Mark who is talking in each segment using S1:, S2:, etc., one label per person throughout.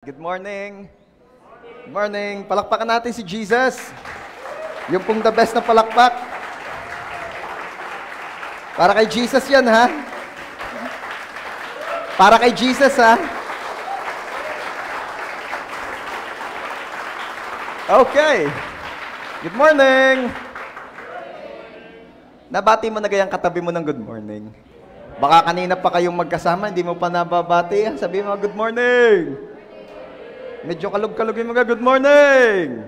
S1: Good morning. Good morning. Palakpakan natin si Jesus. Yung pong the best na palakpak. Para kay Jesus yan, ha? Para kay Jesus, ha? Okay. Good morning. Nabati mo na gayang katabi mo ng good morning. Baka kanina pa kayong magkasama, hindi mo pa nababati. Sabi mo, good morning. Medyo kalog-kalog yung mga good morning.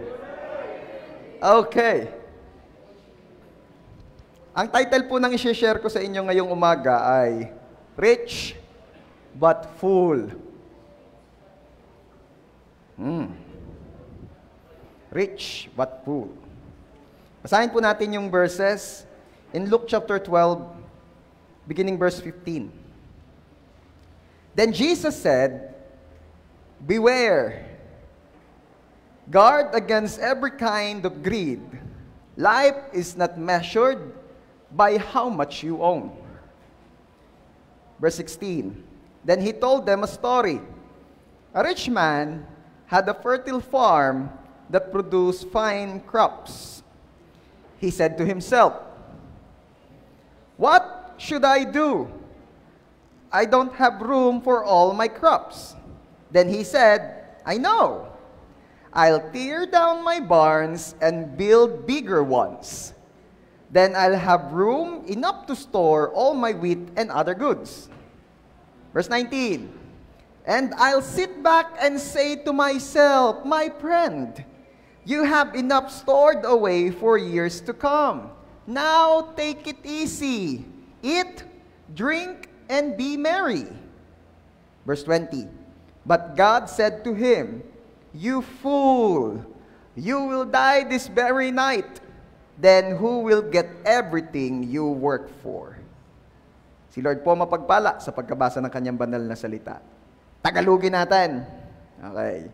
S1: Okay. Ang title po ng i-share ko sa inyo ngayong umaga ay Rich but Full. Rich but full. Basahin po natin yung verses in Luke chapter 12, beginning verse 15. Then Jesus said, beware, guard against every kind of greed. Life is not measured by how much you own. Verse 16. Then he told them a story. A rich man had a fertile farm that produced fine crops. He said to himself, what should I do? I don't have room for all my crops. Then he said, I know. I'll tear down my barns and build bigger ones. Then I'll have room enough to store all my wheat and other goods. Verse 19. And I'll sit back and say to myself, my friend, you have enough stored away for years to come. Now take it easy. Eat, drink, and be merry. Verse 20. But God said to him, you fool, you will die this very night. Then who will get everything you work for? Si Lord po mapagpala sa pagkabasa ng kanyang banal na salita. Tagalogin natin. Okay.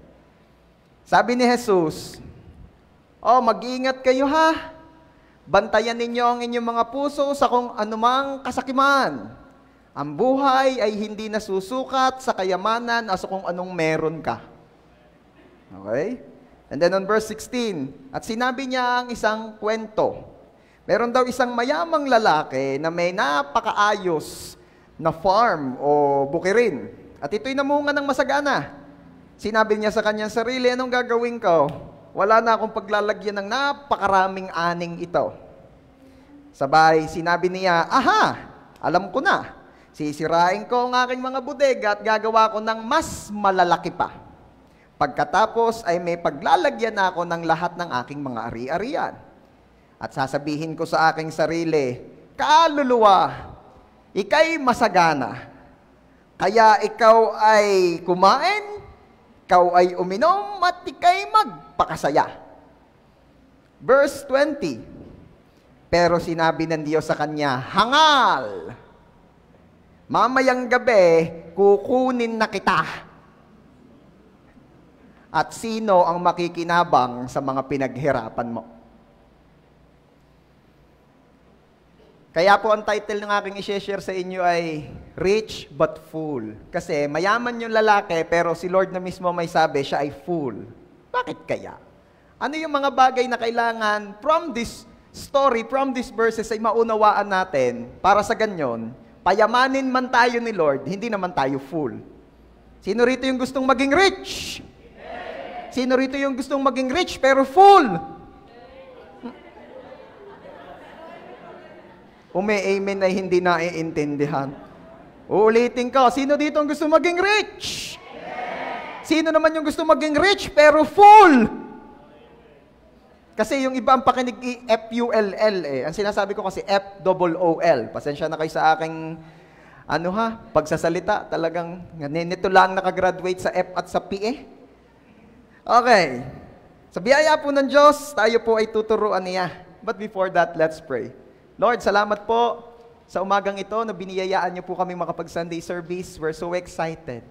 S1: Sabi ni Jesus, mag-iingat kayo ha. Bantayan ninyo ang inyong mga puso sa kung anumang kasakiman. Ang buhay ay hindi nasusukat sa kayamanan o sa kung anong meron ka. Okay? And then on verse 16, at sinabi niya ang isang kwento. Meron daw isang mayamang lalaki na may napakaayos na farm o bukirin. At ito'y namunga ng masagana. Sinabi niya sa kanyang sarili, anong gagawin ko? Wala na akong paglalagyan ng napakaraming aning ito. Sabay, sinabi niya, aha, alam ko na. Sisirain ko ang aking mga bodega at gagawa ko ng mas malalaki pa. Pagkatapos ay may paglalagyan ako ng lahat ng aking mga ari-arian. At sasabihin ko sa aking sarili, kaluluwa, ika'y masagana. Kaya ikaw ay kumain, ikaw ay uminom, at ika'y magpakasaya. Verse 20. Pero sinabi ng Diyos sa kanya, hangal! Mamayang gabi, kukunin na kita. At sino ang makikinabang sa mga pinaghirapan mo? Kaya po ang title ng aking i-share sa inyo ay Rich but Full. Kasi mayaman yung lalaki pero si Lord na mismo may sabi siya ay full. Bakit kaya? Ano yung mga bagay na kailangan from this story, from these verses ay maunawaan natin para sa ganyon, payamanin man tayo ni Lord, hindi naman tayo full. Sino rito yung gustong maging rich? Sino rito yung gustong maging rich pero full? Umi-amen ay hindi naiintindihan. Uulitin ko, sino dito ang gustong maging rich? Sino naman yung gustong maging rich pero full? Kasi yung iba ang pakinig F-U-L-L eh. Ang sinasabi ko kasi F-O-O-L. Pasensya na kayo sa aking, pagsasalita. Talagang, nito lang nakagraduate sa F at sa P eh. Okay. Sa biyaya po ng Diyos, tayo po ay tuturuan niya. But before that, let's pray. Lord, salamat po sa umagang ito na biniyayaan niyo po kami makapag-Sunday service. We're so excited.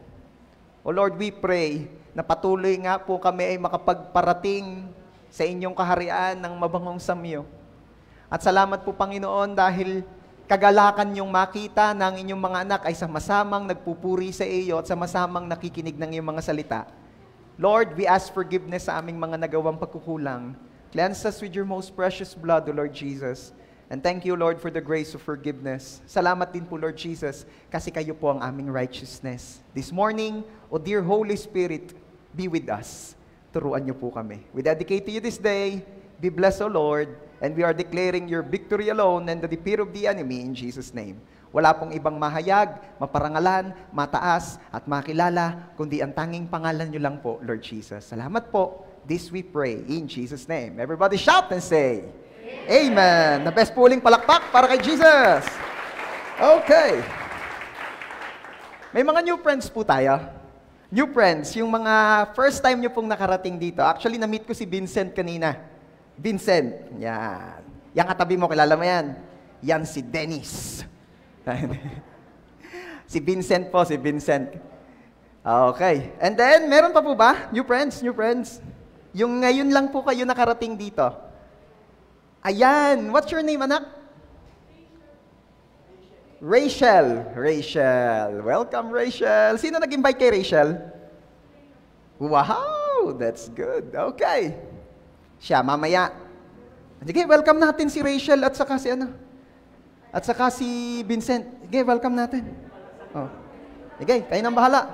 S1: O Lord, we pray na patuloy nga po kami ay makapagparating sa inyong kaharian ng mabangong samyo. At salamat po, Panginoon, dahil kagalakan yung makita ng inyong mga anak ay sama-samang nagpupuri sa iyo at sama-samang nakikinig ng iyong mga salita. Lord, we ask forgiveness sa aming mga nagawang pagkukulang. Cleanse us with your most precious blood, O Lord Jesus. And thank you, Lord, for the grace of forgiveness. Salamat din po, Lord Jesus, kasi kayo po ang aming righteousness. This morning, O dear Holy Spirit, be with us. Turuan niyo po kami. We dedicate to you this day. Be blessed, O Lord, and we are declaring your victory alone and the defeat of the enemy in Jesus' name. Wala pong ibang mahayag, maparangalan, mataas, at makilala, kundi ang tanging pangalan niyo lang po, Lord Jesus. Salamat po. This we pray in Jesus' name. Everybody shout and say, Amen. The best puling palakpak para kay Jesus. Okay. May mga new friends po tayo. New friends, yung mga first time nyo pong nakarating dito. Actually, na-meet ko si Vincent kanina. Vincent. Yan. Yang katabi mo, kilala mo yan? Yan si Dennis. Si Vincent po, si Vincent. Okay. And then, meron pa po ba? New friends, new friends. Yung ngayon lang po kayo nakarating dito. Ayan. What's your name, anak? Rachel. Rachel. Welcome, Rachel. Sino nag-invite kay Rachel? Wow, that's good. Okay. Siya, mamaya. Sige, welcome natin si Rachel at saka si ano? At saka si Vincent. Sige, welcome natin. Oh. Sige, kayo nang bahala.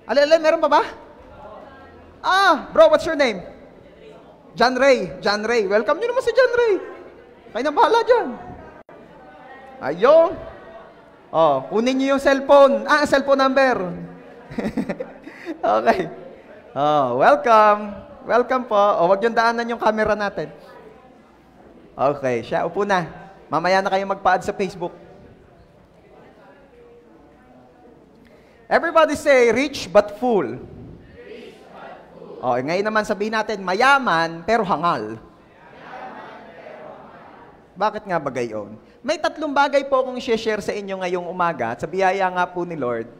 S1: Alala, meron pa ba? Bro, what's your name? John Ray. John Ray. Welcome nyo naman si John Ray. Kayo nang bahala dyan. Ayun. Oh, kunin nyo yung cellphone. Cellphone number. Okay. Oh, welcome. Welcome po. Wag yung daanan yung camera natin. Okay, siya. Upo na. Mamaya na kayo magpa-add sa Facebook. Everybody say, rich but full. Rich but full. Oh, ngayon naman sabihin natin, mayaman pero hangal. Bakit nga ba gayon? May tatlong bagay po akong i-share sa inyo ngayong umaga at sa biyaya nga po ni Lord.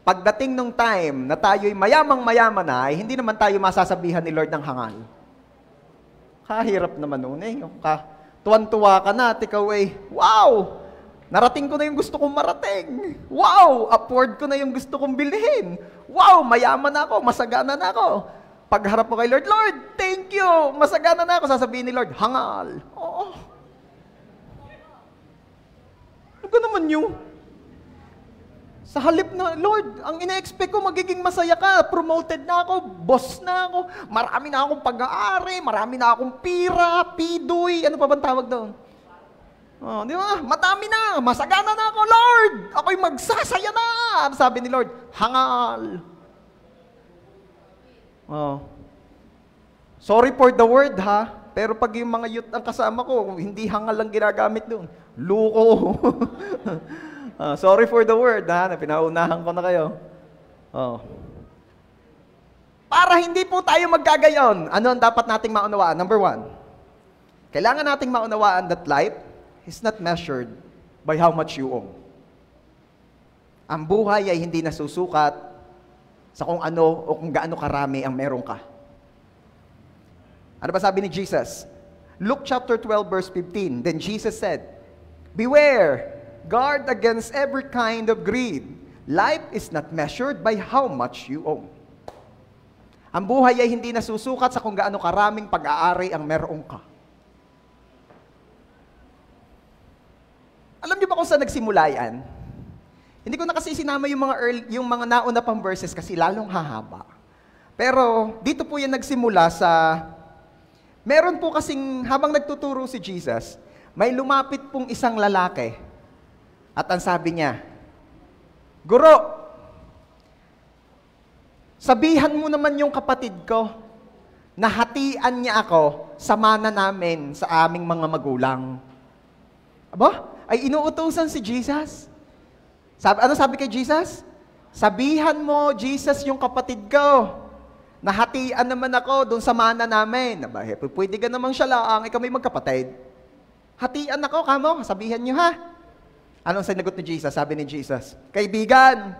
S1: Pagdating nung time na tayo'y mayamang-mayaman na, ay hindi naman tayo masasabihan ni Lord ng hangal. Kahirap naman noon eh. Tuwan-tuwa ka na at ikaw eh, wow! Narating ko na yung gusto kong marating. Wow! Upward ko na yung gusto kong bilhin. Wow! Mayaman na ako, masagana na ako. Pagharap mo kay Lord, Lord, thank you! Masagana na ako. Sasabihin ni Lord, hangal. Oo. Ano naman yun? Sa halip na, Lord, ang ina-expect ko, magiging masaya ka. Promoted na ako, boss na ako, marami na akong pag-aari, marami na akong pira, pidoy, ano pa bang tawag doon? Oh, di ba? Matami na, masagana na ako, Lord! Ako'y magsasaya na! Ano sabi ni Lord? Hangal. Oh. Sorry for the word, ha? Pero pag yung mga youth ang kasama ko, hindi hangal lang ginagamit doon. Luko. Sorry for the word, ha? Pinaunahan ko na kayo. Oh. Para hindi po tayo magkagayon, ano ang dapat nating maunawaan? Number 1, kailangan nating maunawaan that life is not measured by how much you own. Ang buhay ay hindi nasusukat sa kung ano o kung gaano karami ang meron ka. Ano ba sabi ni Jesus? Luke chapter 12 verse 15. Then Jesus said, beware, guard against every kind of greed. Life is not measured by how much you own. Ang buhay ay hindi nasusukat sa kung gaano karaming pag-aari ang meron ka. Alam niyo ba kung saan nagsimula yan? Hindi ko na kasi sinama yung mga nauna pang verses kasi lalong hahaba. Pero dito po yan nagsimula sa, meron po kasing habang nagtuturo si Jesus, may lumapit pong isang lalaki. At ang sabi niya, Guro, sabihan mo naman yung kapatid ko na hatian niya ako sa mana namin sa aming mga magulang. Aba? Ay inuutosan si Jesus. Ano sabi kay Jesus? Sabihan mo, Jesus, yung kapatid ko. Nahatian naman ako doon sa mana namin. Aba, pwede ka namang siya lang, ikaw may magkapatid. Hatian ako, kamo, sabihan niyo ha. Anong sinagot ni Jesus? Sabi ni Jesus, kaibigan.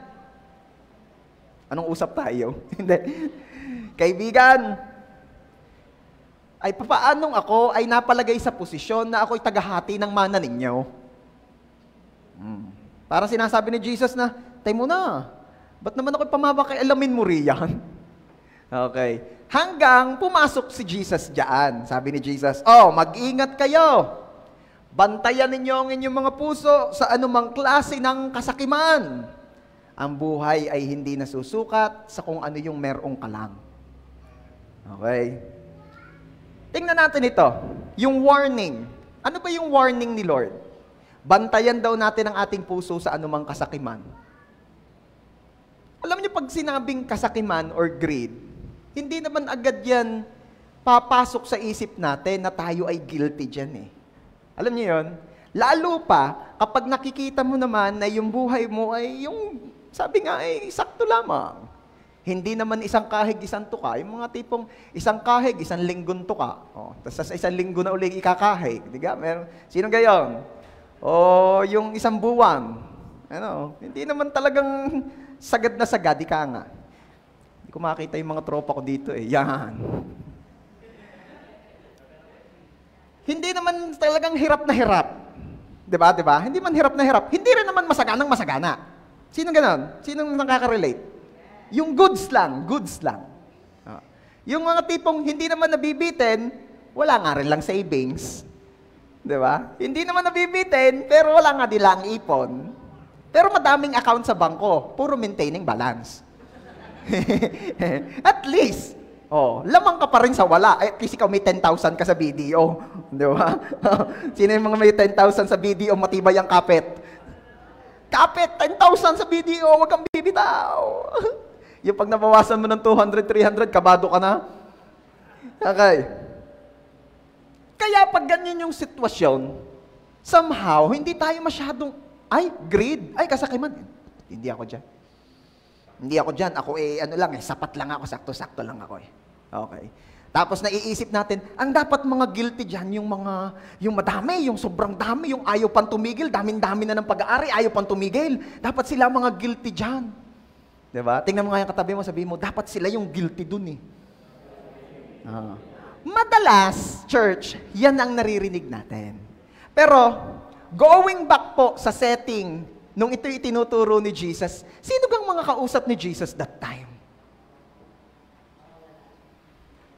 S1: Anong usap tayo? Hindi. Kaibigan, ay papaanong ako ay napalagay sa posisyon na ako'y tagahati ng mana ninyo? Parang sinasabi ni Jesus na, tayo muna, Ba't naman ako pamapakialamin mo riyan? Okay. Hanggang pumasok si Jesus diyan. Sabi ni Jesus, mag-ingat kayo. Bantayan ninyo ang inyong mga puso sa anumang klase ng kasakiman. Ang buhay ay hindi nasusukat sa kung ano yung merong ka lang. Okay? Tingnan natin ito. Yung warning. Ano ba yung warning ni Lord? Bantayan daw natin ang ating puso sa anumang kasakiman. Alam niyo, pag sinabing kasakiman or greed, hindi naman agad yan papasok sa isip natin na tayo ay guilty dyan eh. Alam niyo yun? Lalo pa, kapag nakikita mo naman na yung buhay mo ay yung, sabi nga ay sakto lamang. Hindi naman isang kahig, isang tuka. Yung mga tipong isang kahig, isang linggon tuka. Tapos sa isang linggo na ulit ikakahig. Diga? Sino gayon? Yung isang buwan. Hindi naman talagang sagad na sagad, ika nga. Hindi ko makita yung mga tropa ko dito eh. Yan. Hindi naman talagang hirap na hirap. Diba? Hindi man hirap na hirap. Hindi rin naman masaganang masagana. Sino ganon? Sinong nakaka-relate? Yung goods lang. Yung mga tipong hindi naman nabibitin, wala nga rin lang savings. Diba? Hindi naman nabibitin, pero wala nga nilang ipon. Pero madaming account sa bangko, puro maintaining balance. At least, lamang ka pa rin sa wala. At least ikaw may 10,000 ka sa BDO. Di ba? Sino yung mga may 10,000 sa BDO, matibay ang kapit? Kapit, 10,000 sa BDO, wag kang bibitaw. Yung pag nabawasan mo ng 200, 300, kabado ka na. Okay. Kaya pag ganyan yung sitwasyon, somehow, hindi tayo masyadong, greed, kasakiman. Hindi ako dyan. Ako sapat lang ako, sakto-sakto lang ako eh. Okay. Tapos naiisip natin, ang dapat mga guilty dyan, yung madami, yung sobrang dami, yung ayaw pang tumigil, daming-dami na ng pag-aari, ayaw pang tumigil. Dapat sila mga guilty dyan. Diba? Tingnan mo nga yung katabi mo, sabihin mo, dapat sila yung guilty dun eh. Madalas, church, yan ang naririnig natin. Pero, going back po sa setting, nung ito itinuturo ni Jesus, sino bang mga kausap ni Jesus that time?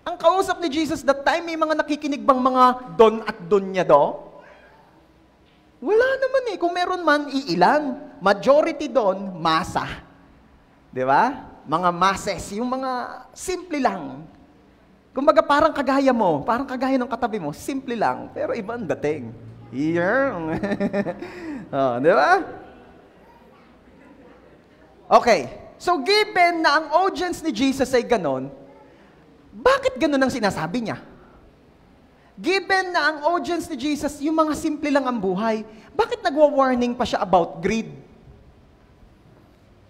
S1: Ang kausap ni Jesus that time, may mga nakikinig bang mga don at donya do? Wala naman eh. Kung meron man, iilan. Majority doon, masa. Di ba? Mga masses, yung mga simple lang. Kumbaga parang kagaya mo, parang kagaya ng katabi mo, simple lang, pero ibang dating. Iyong. Di ba? Okay. So given na ang audience ni Jesus ay ganon, bakit ganon ang sinasabi niya? Given na ang audience ni Jesus, yung mga simple lang ang buhay, bakit nagwa-warning pa siya about greed?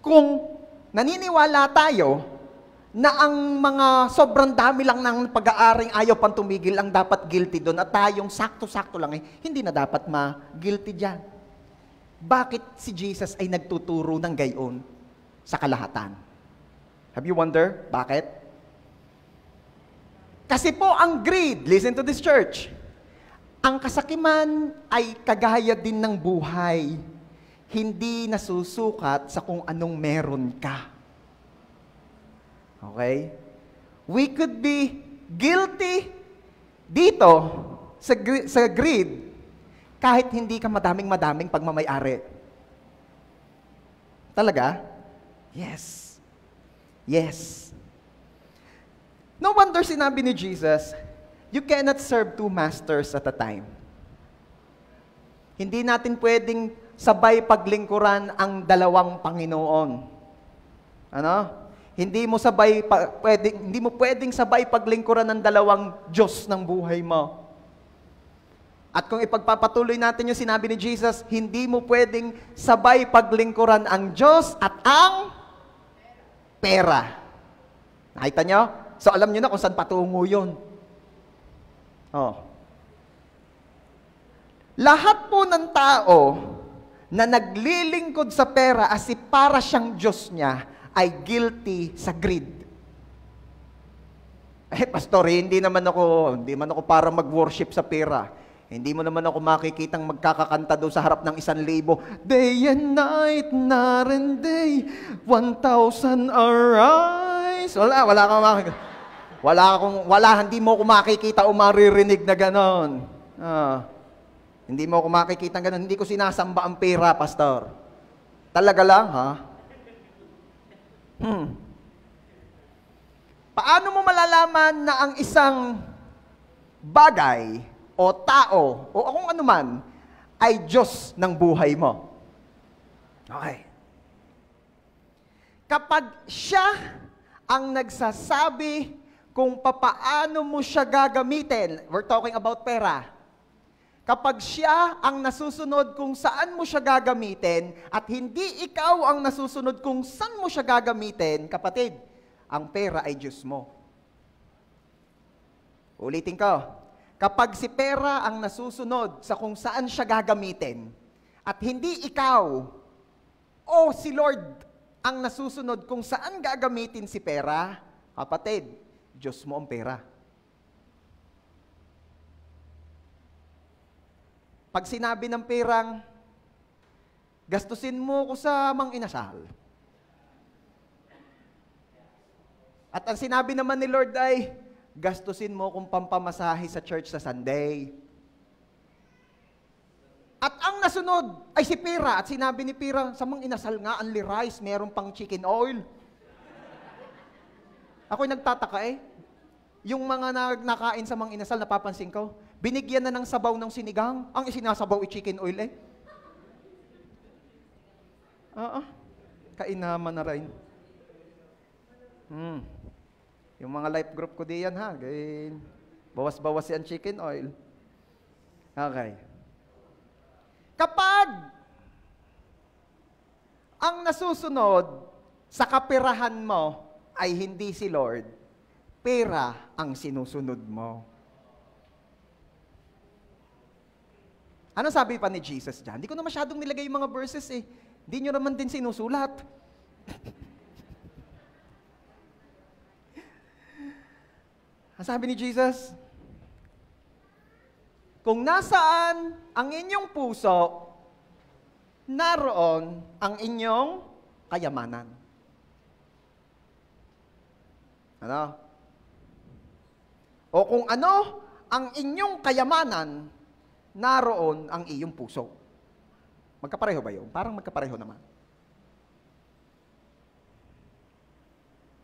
S1: Kung naniniwala tayo na ang mga sobrang dami lang ng pag-aaring ayaw pang tumigil ang dapat guilty doon at tayong sakto-sakto lang hindi na dapat ma-guilty dyan. Bakit si Jesus ay nagtuturo ng gayon sa kalahatan? Have you wondered? Bakit? Kasi po ang greed, listen to this church, ang kasakiman ay kagaya din ng buhay, hindi nasusukat sa kung anong meron ka. Okay? We could be guilty dito sa greed kahit hindi ka madaming pagmamayari. Talaga? Yes. Yes. No wonder sinabi ni Jesus, you cannot serve two masters at a time. Hindi natin pwedeng sabay paglingkuran ang dalawang Panginoon. Ano? Hindi mo pwedeng sabay paglingkuran ng dalawang Diyos ng buhay mo. At kung ipagpapatuloy natin yung sinabi ni Jesus, hindi mo pwedeng sabay paglingkuran ang Diyos at ang pera. Nakita nyo? So alam nyo na kung saan patungo yun. Lahat po ng tao na naglilingkod sa pera as if para siyang Diyos niya, ay guilty sa greed. Pastor, hindi man ako para mag-worship sa pera. Hindi mo naman ako makikitang magkakakanta doon sa harap ng 1,000. Day and night, night and day, 1,000 arise. Wala kang makikita. Hindi mo ako makikita o maririnig na ganon. Hindi mo ako makikita ganon. Hindi ko sinasamba ang pera, pastor. Talaga lang, ha? Paano mo malalaman na ang isang bagay o tao o kung ano man ay Diyos ng buhay mo? Okay. Kapag siya ang nagsasabi kung papaano mo siya gagamitin, we're talking about pera. Kapag siya ang nasusunod kung saan mo siya gagamitin at hindi ikaw ang nasusunod kung saan mo siya gagamitin, kapatid, ang pera ay Diyos mo. Ulitin ko. Kapag si pera ang nasusunod sa kung saan siya gagamitin at hindi ikaw o si Lord ang nasusunod kung saan gagamitin si pera, kapatid, Diyos mo ang pera. Pag sinabi ng perang, gastusin mo ko sa mang-inasal. At ang sinabi naman ni Lord ay, gastusin mo kung pampamasahe sa church sa Sunday. At ang nasunod ay si Pira. At sinabi ni Pira, sa mang-inasal nga, only rice, meron pang chicken oil. Ako'y nagtataka yung mga nakain sa mang-inasal, napapansin ko, binigyan na ng sabaw ng sinigang, ang isinasabaw ay chicken oil kainaman na rin. Yung mga life group ko diyan ha, bawas-bawas yan chicken oil. Okay. Kapag ang nasusunod sa kaperahan mo ay hindi si Lord, pera ang sinusunod mo. Ano sabi pa ni Jesus dyan? Hindi ko na masyadong nilagay yung mga verses Hindi nyo naman din sinusulat. Ang sabi ni Jesus, kung nasaan ang inyong puso, naroon ang inyong kayamanan. Ano? O kung ano ang inyong kayamanan, naroon ang iyong puso. Magkapareho ba yun? Parang magkapareho naman.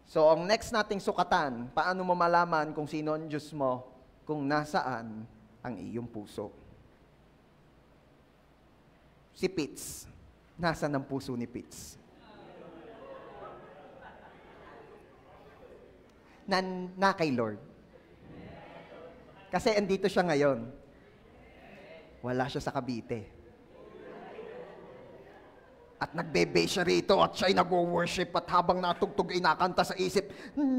S1: So, ang next nating sukatan, paano mo malaman kung sino ang Diyos mo, kung nasaan ang iyong puso. Si Pitts, nasaan ang puso ni Pitts? Na kay Lord. Kasi andito siya ngayon. Wala siya sa Cavite. At nagbe-base siya rito at siya'y nag-worship at habang natugtog ay nakanta sa isip,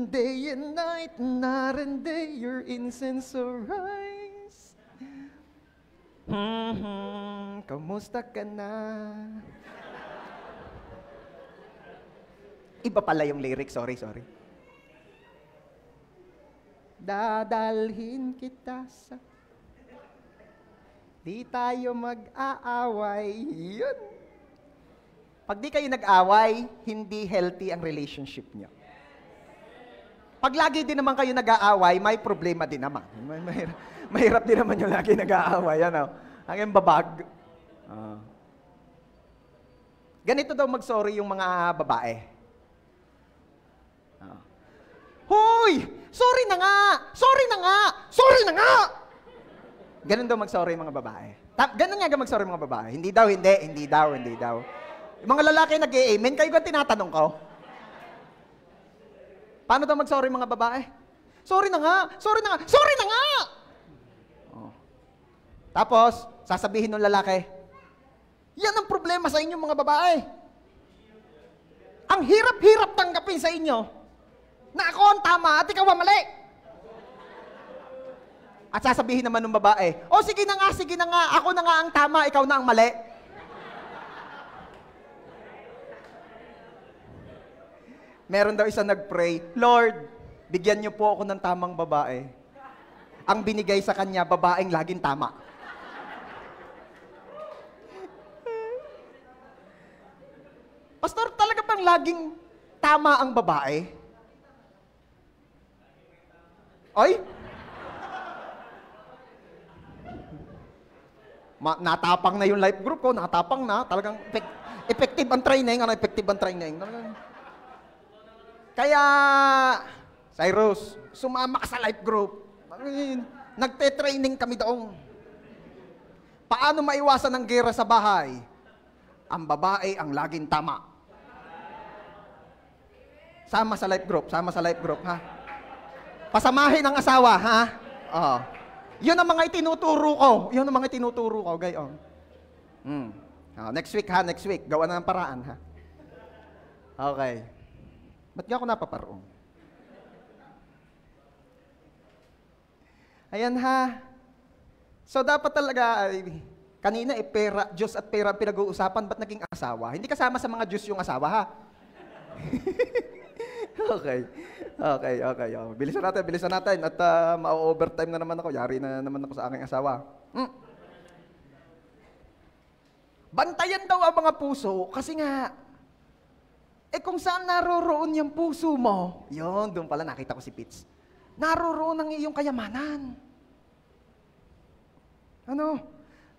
S1: day and night, night and day, your incense arise. Kamusta ka na? Iba pala yung lyrics, sorry. Dadalhin kita sa... Di tayo mag-aaway. Yun. Pag di kayo nag-away, hindi healthy ang relationship niyo. Pag lagi din naman kayo nag-aaway, may problema din naman. Mahirap din naman yung lagi nag-aaway. Ano? Ang babag. Ganito daw mag-sorry yung mga babae. Hoy! Sorry na nga! Sorry na nga! Sorry na nga! Ganun daw mag-sorry yung mga babae. Ganun nga mag-sorry yung mga babae. Hindi daw. Yung mga lalaki nag-i-amen, kayo ba tinatanong ko? Paano daw mag-sorry mga babae? Sorry na nga! Sorry na nga! Sorry na nga! Tapos, sasabihin ng lalaki, yan ang problema sa inyong mga babae. Ang hirap-hirap tanggapin sa inyo na ako ang tama at ikaw ang mali. At sasabihin naman ng babae, sige na nga, ako na nga ang tama, ikaw na ang mali. Meron daw isang nag-pray, Lord, bigyan niyo po ako ng tamang babae. Ang binigay sa kanya, babaeng laging tama. bang laging tama ang babae? Ay? Natapang na yung life group ko, natapang na. Talagang effective ang training. Ano effective ang training? Kaya, Cyrus, sumama ka sa life group. Nagte-training kami doon. Paano maiwasan ang gera sa bahay? Ang babae ang laging tama. Sama sa life group, ha? Pasamahin ang asawa, ha? Oo. Yun ang mga itinuturo ko. Gayon. Next week, ha? Next week. Gawa na ng paraan, ha? Okay. Ba't nga ako napaparong? Ayan, ha? So, dapat talaga, kanina, pera, Diyos at pera ang pinag-uusapan, ba't naging asawa? Hindi kasama sa mga Diyos yung asawa, ha? Okay. Oh. Bilisan natin. At ma-overtime na naman ako. Yari na naman ako sa aking asawa. Bantayan daw ang mga puso kasi nga, kung saan naroroon yung puso mo, yun, doon pala nakita ko si Pitts. Naroroon ang iyong kayamanan. Ano?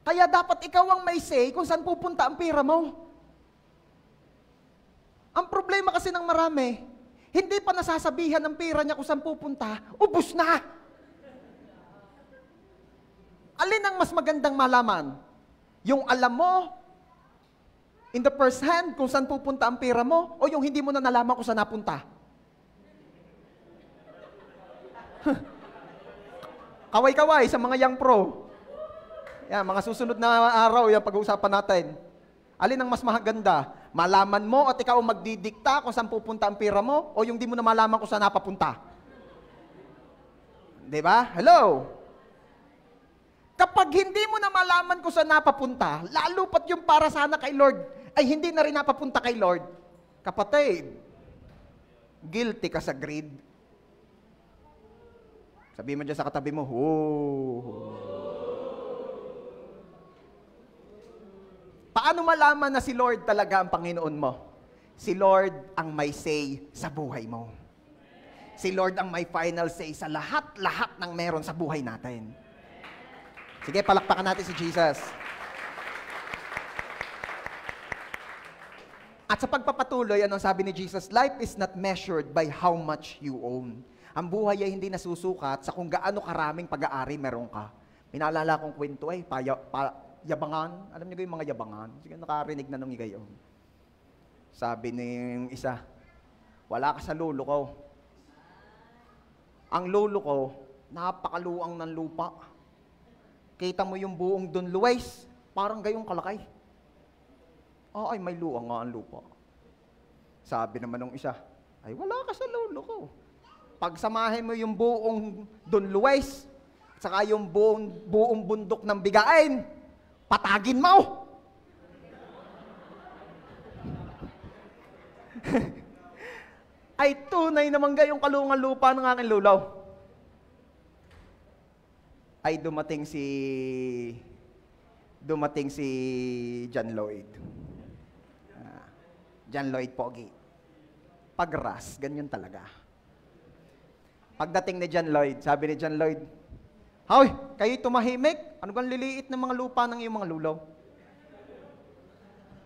S1: Kaya dapat ikaw ang may say kung saan pupunta ang pera mo. Ang problema kasi ng marami, hindi pa nasasabihan ng pera niya kung saan pupunta, ubus na. Alin ang mas magandang malaman? Yung alam mo, in the first hand, kung saan pupunta ang pera mo, o yung hindi mo na nalaman kung saan napunta? Kaway-kaway sa mga young pro. Yan, mga susunod na araw, yung pag-uusapan natin. Alin ang mas maganda? Malaman mo at ikaw magdidikta kung saan pupunta ang pera mo o yung di mo na malaman kung saan napapunta? Diba? Hello? Kapag hindi mo na malaman kung saan napapunta, lalo pat yung para sana kay Lord ay hindi na rin napapunta kay Lord, kapatid, guilty ka sa greed. Sabihin mo dyan sa katabi mo, Paano malaman na si Lord talaga ang Panginoon mo? Si Lord ang may say sa buhay mo. Si Lord ang may final say sa lahat-lahat ng meron sa buhay natin. Sige, palakpakan natin si Jesus. At sa pagpapatuloy, anong sabi ni Jesus? Life is not measured by how much you own. Ang buhay ay hindi nasusukat sa kung gaano karaming pag-aari meron ka. Minaalala kong kwento yabangan. Alam niyo yung mga yabangan? Sige, nakarinig na nung igayon. Sabi ni isa, wala ka sa lolo ko. Ang lolo ko, napakaluang ng lupa. Kita mo yung buong Don Luis, parang gayong kalakay. Ay, may luang nga ang lupa. Sabi naman nung isa, ay wala ka sa lolo ko. Pagsamahin mo yung buong Don Luis, saka yung buong bundok ng Bigain, patagin mo! Ay tunay naman gayong kalungan lupa ng aking lulaw. Ay dumating si John Lloyd. John Lloyd Pogi. Pagras, ganyan talaga. Pagdating ni John Lloyd, sabi ni John Lloyd, Hoy, kayo tumahimik. Ano kang liliit ng mga lupa ng iyong mga lulaw?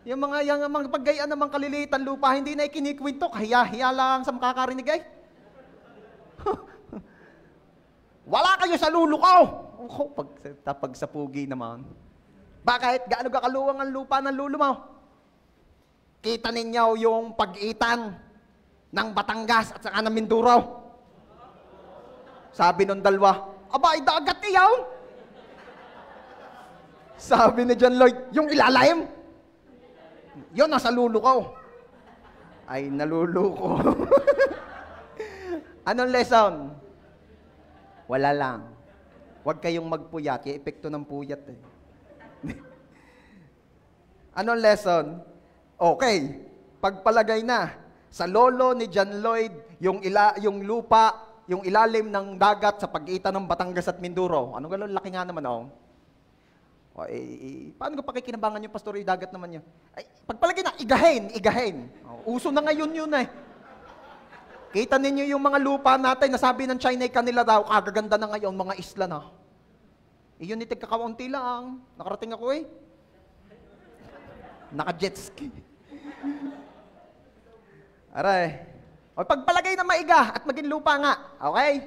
S1: Yung mga paggayaan ng mga kaliliitan lupa, hindi na ikinikwento. Hiya-hiya lang sa makakarinig ay. Wala kayo sa lulo ko! Pag sa pugi naman. Bakit? Gaano kakaluwang ang lupa ng lulo mo? Kita ninyo yung pag-itan ng Batangas at saka ng Mindoro. Sabi nung dalawa, aba, ay dagat iyaw. Sabi ni John Lloyd, yung ilalim. Yun, nasa lulo ko. Ay, naluluko. Anong lesson? Wala lang. Huwag kayong magpuyat. Yung epekto ng puyat eh. Anong lesson? Okay. Pagpalagay na, sa lolo ni John Lloyd, yung lupa, yung ilalim ng dagat sa pagitan ng Batangas at Mindoro. Anong gano'n? Laki nga naman, oh. O, paano ko pakikinabangan yung pastor, dagat naman yun? Ay, pagpalagay na, igahin. O, uso na ngayon yun eh. Kita ninyo yung mga lupa natin, nasabi ng China kanila daw, kagaganda na ngayon, mga isla na. Iyon ni tigkakaunti lang. Nakarating ako eh. Naka-jet ski. Aray. O, pagpalagay na maiga at maging lupa nga. Okay?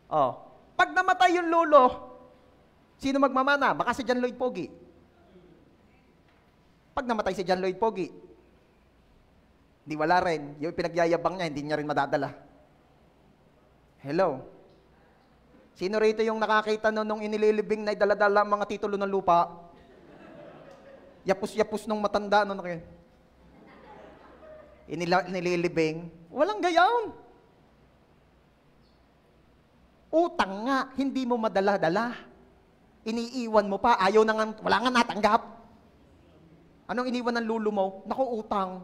S1: O, pag namatay yung lolo, sino magmamana? Baka si John Lloyd Pogi. Pag namatay si John Lloyd Pogi, hindi wala rin. Yung pinagyayabang niya, hindi niya rin madadala. Hello? Sino rito yung nakakita nung inililibing na idaladala ang mga titulo ng lupa? Yapos-yapos nung matanda. Inililibing. Walang gayaon. Utang nga, hindi mo madala-dala. Iniiwan mo pa, ayaw na nga, wala nga natanggap. Anong iniwan ng lulo mo? Naku, utang.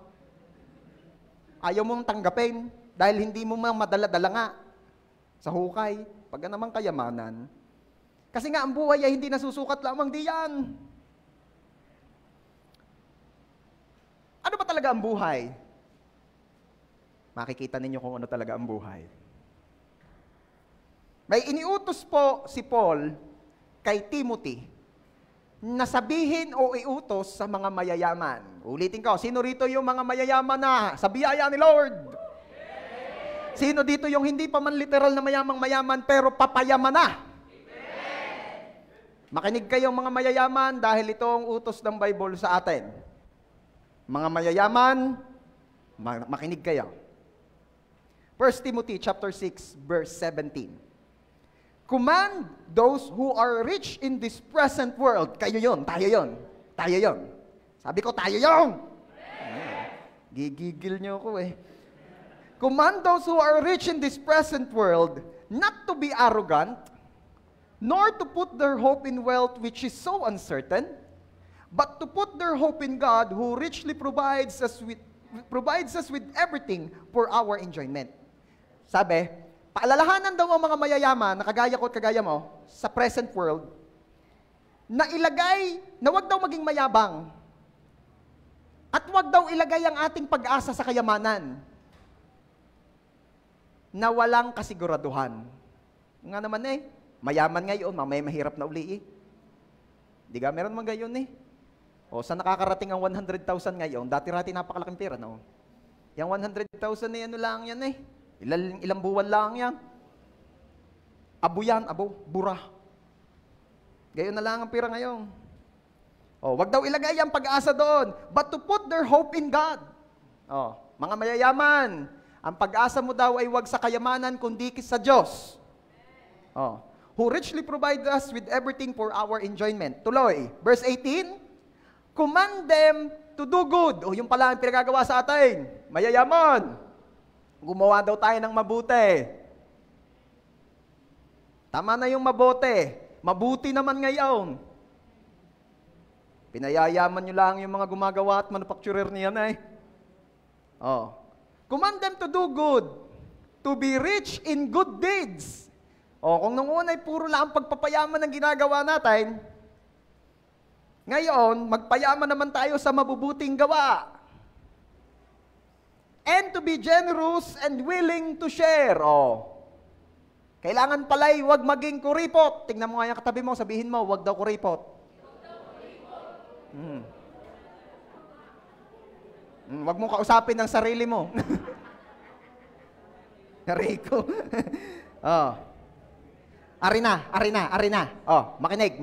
S1: Ayaw mong tanggapin dahil hindi mo madala-dala nga sa hukay. Pagka naman kayamanan. Kasi nga, ang buhay ay hindi nasusukat lamang diyan. Ano ba talaga ang buhay? Makikita ninyo kung ano talaga ang buhay. May iniutos po si Paul kay Timothy na sabihin o iutos sa mga mayayaman. Ulitin ko, sino rito yung mga mayayaman na sa biyaya ni Lord? Sino dito yung hindi pa man literal na mayamang-mayaman pero papayaman na? Makinig kayo mga mayayaman dahil ito ang utos ng Bible sa atin. Mga mayayaman, makinig kayo. 1 Timothy chapter 6 verse 17. Command those who are rich in this present world. Kayo yon, tayo yon. Tayo yon. Sabi ko, tayo yon. Gigigil niyo ako eh. Command those who are rich in this present world not to be arrogant, nor to put their hope in wealth which is so uncertain, but to put their hope in God who richly provides us with everything for our enjoyment. Sabi, paalalahanan daw ang mga mayayaman na kagaya ko at kagaya mo sa present world na ilagay, na wag daw maging mayabang at wag daw ilagay ang ating pag-asa sa kayamanan na walang kasiguraduhan. Nga naman eh, mayaman ngayon, mamaya mahirap na uli eh. Di ka, meron man gayon eh. O, sa nakakarating ang 100,000 ngayon, dati-rati napakalaking pera, no? Yung 100,000 na ano lang yan eh. Ilang buwan lang yan. Abo yan, bura. Gayon na lang ang pera ngayon. O, wag daw ilagay ang pag-asa doon, but to put their hope in God. O, mga mayayaman, ang pag-asa mo daw ay wag sa kayamanan, kundi sa Diyos. O, who richly provide us with everything for our enjoyment. Tuloy, verse 18, command them to do good. O, yung pala ang pinagagawa sa atin. Mayayaman. Gumawa daw tayo ng mabuti. Tama na yung mabuti. Mabuti naman ngayon. Pinayayaman nyo lang yung mga gumagawa at manufacturer niyan eh. Oh. Command them to do good, to be rich in good deeds. O, kung nung una ay puro lang pagpapayaman ng ginagawa natin, ngayon, magpayaman naman tayo sa mabubuting gawa. And to be generous and willing to share. O, kailangan pala'y huwag maging kuripot. Tingnan mo nga yung katabi mo, sabihin mo, huwag daw kuripot. Huwag mo kausapin ang sarili mo. Rico. Oh. Arina. Oh, makinig.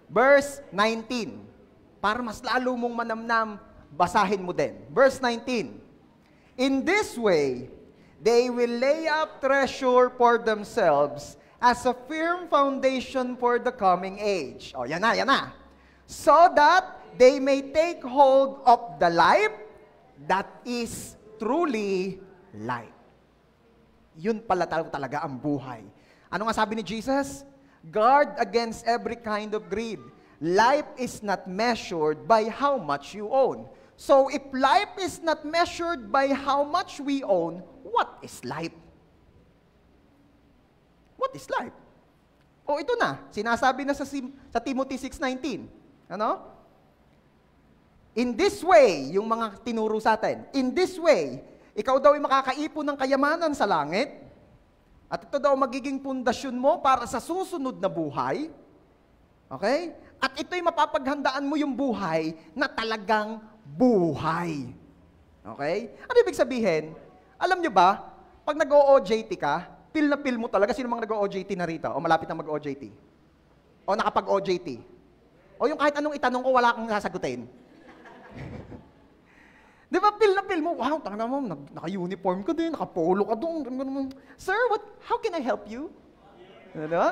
S1: Verse 19. Para mas lalo mong manamnam, basahin mo din. Verse 19. In this way, they will lay up treasure for themselves as a firm foundation for the coming age. Oh, yan na. So that they may take hold of the life that is truly life. Yun pala talaga ang buhay. Ano nga sabi ni Jesus? Guard against every kind of greed. Life is not measured by how much you own. So if life is not measured by how much we own, what is life? What is life? O ito na, sinasabi na sa Timothy 6:19. Ano? In this way, yung mga tinuro sa atin, in this way, ikaw daw ay makakaipon ng kayamanan sa langit, at ito daw magiging pundasyon mo para sa susunod na buhay. Okay? At ito'y mapapaghandaan mo yung buhay na talagang buhay. Okay? Ano ibig sabihin? Alam nyo ba, pag nag-o-OJT ka, feel na feel mo talaga. Sino mga nag-o-OJT na rito? O malapit na mag-OJT? O nakapag-OJT? O yung kahit anong itanong ko, wala kang sasagutin? Di ba, feel na feel mo, wow, tanga mo, naka-uniform ka din, naka-polo ka doon. Sir, how can I help you? No.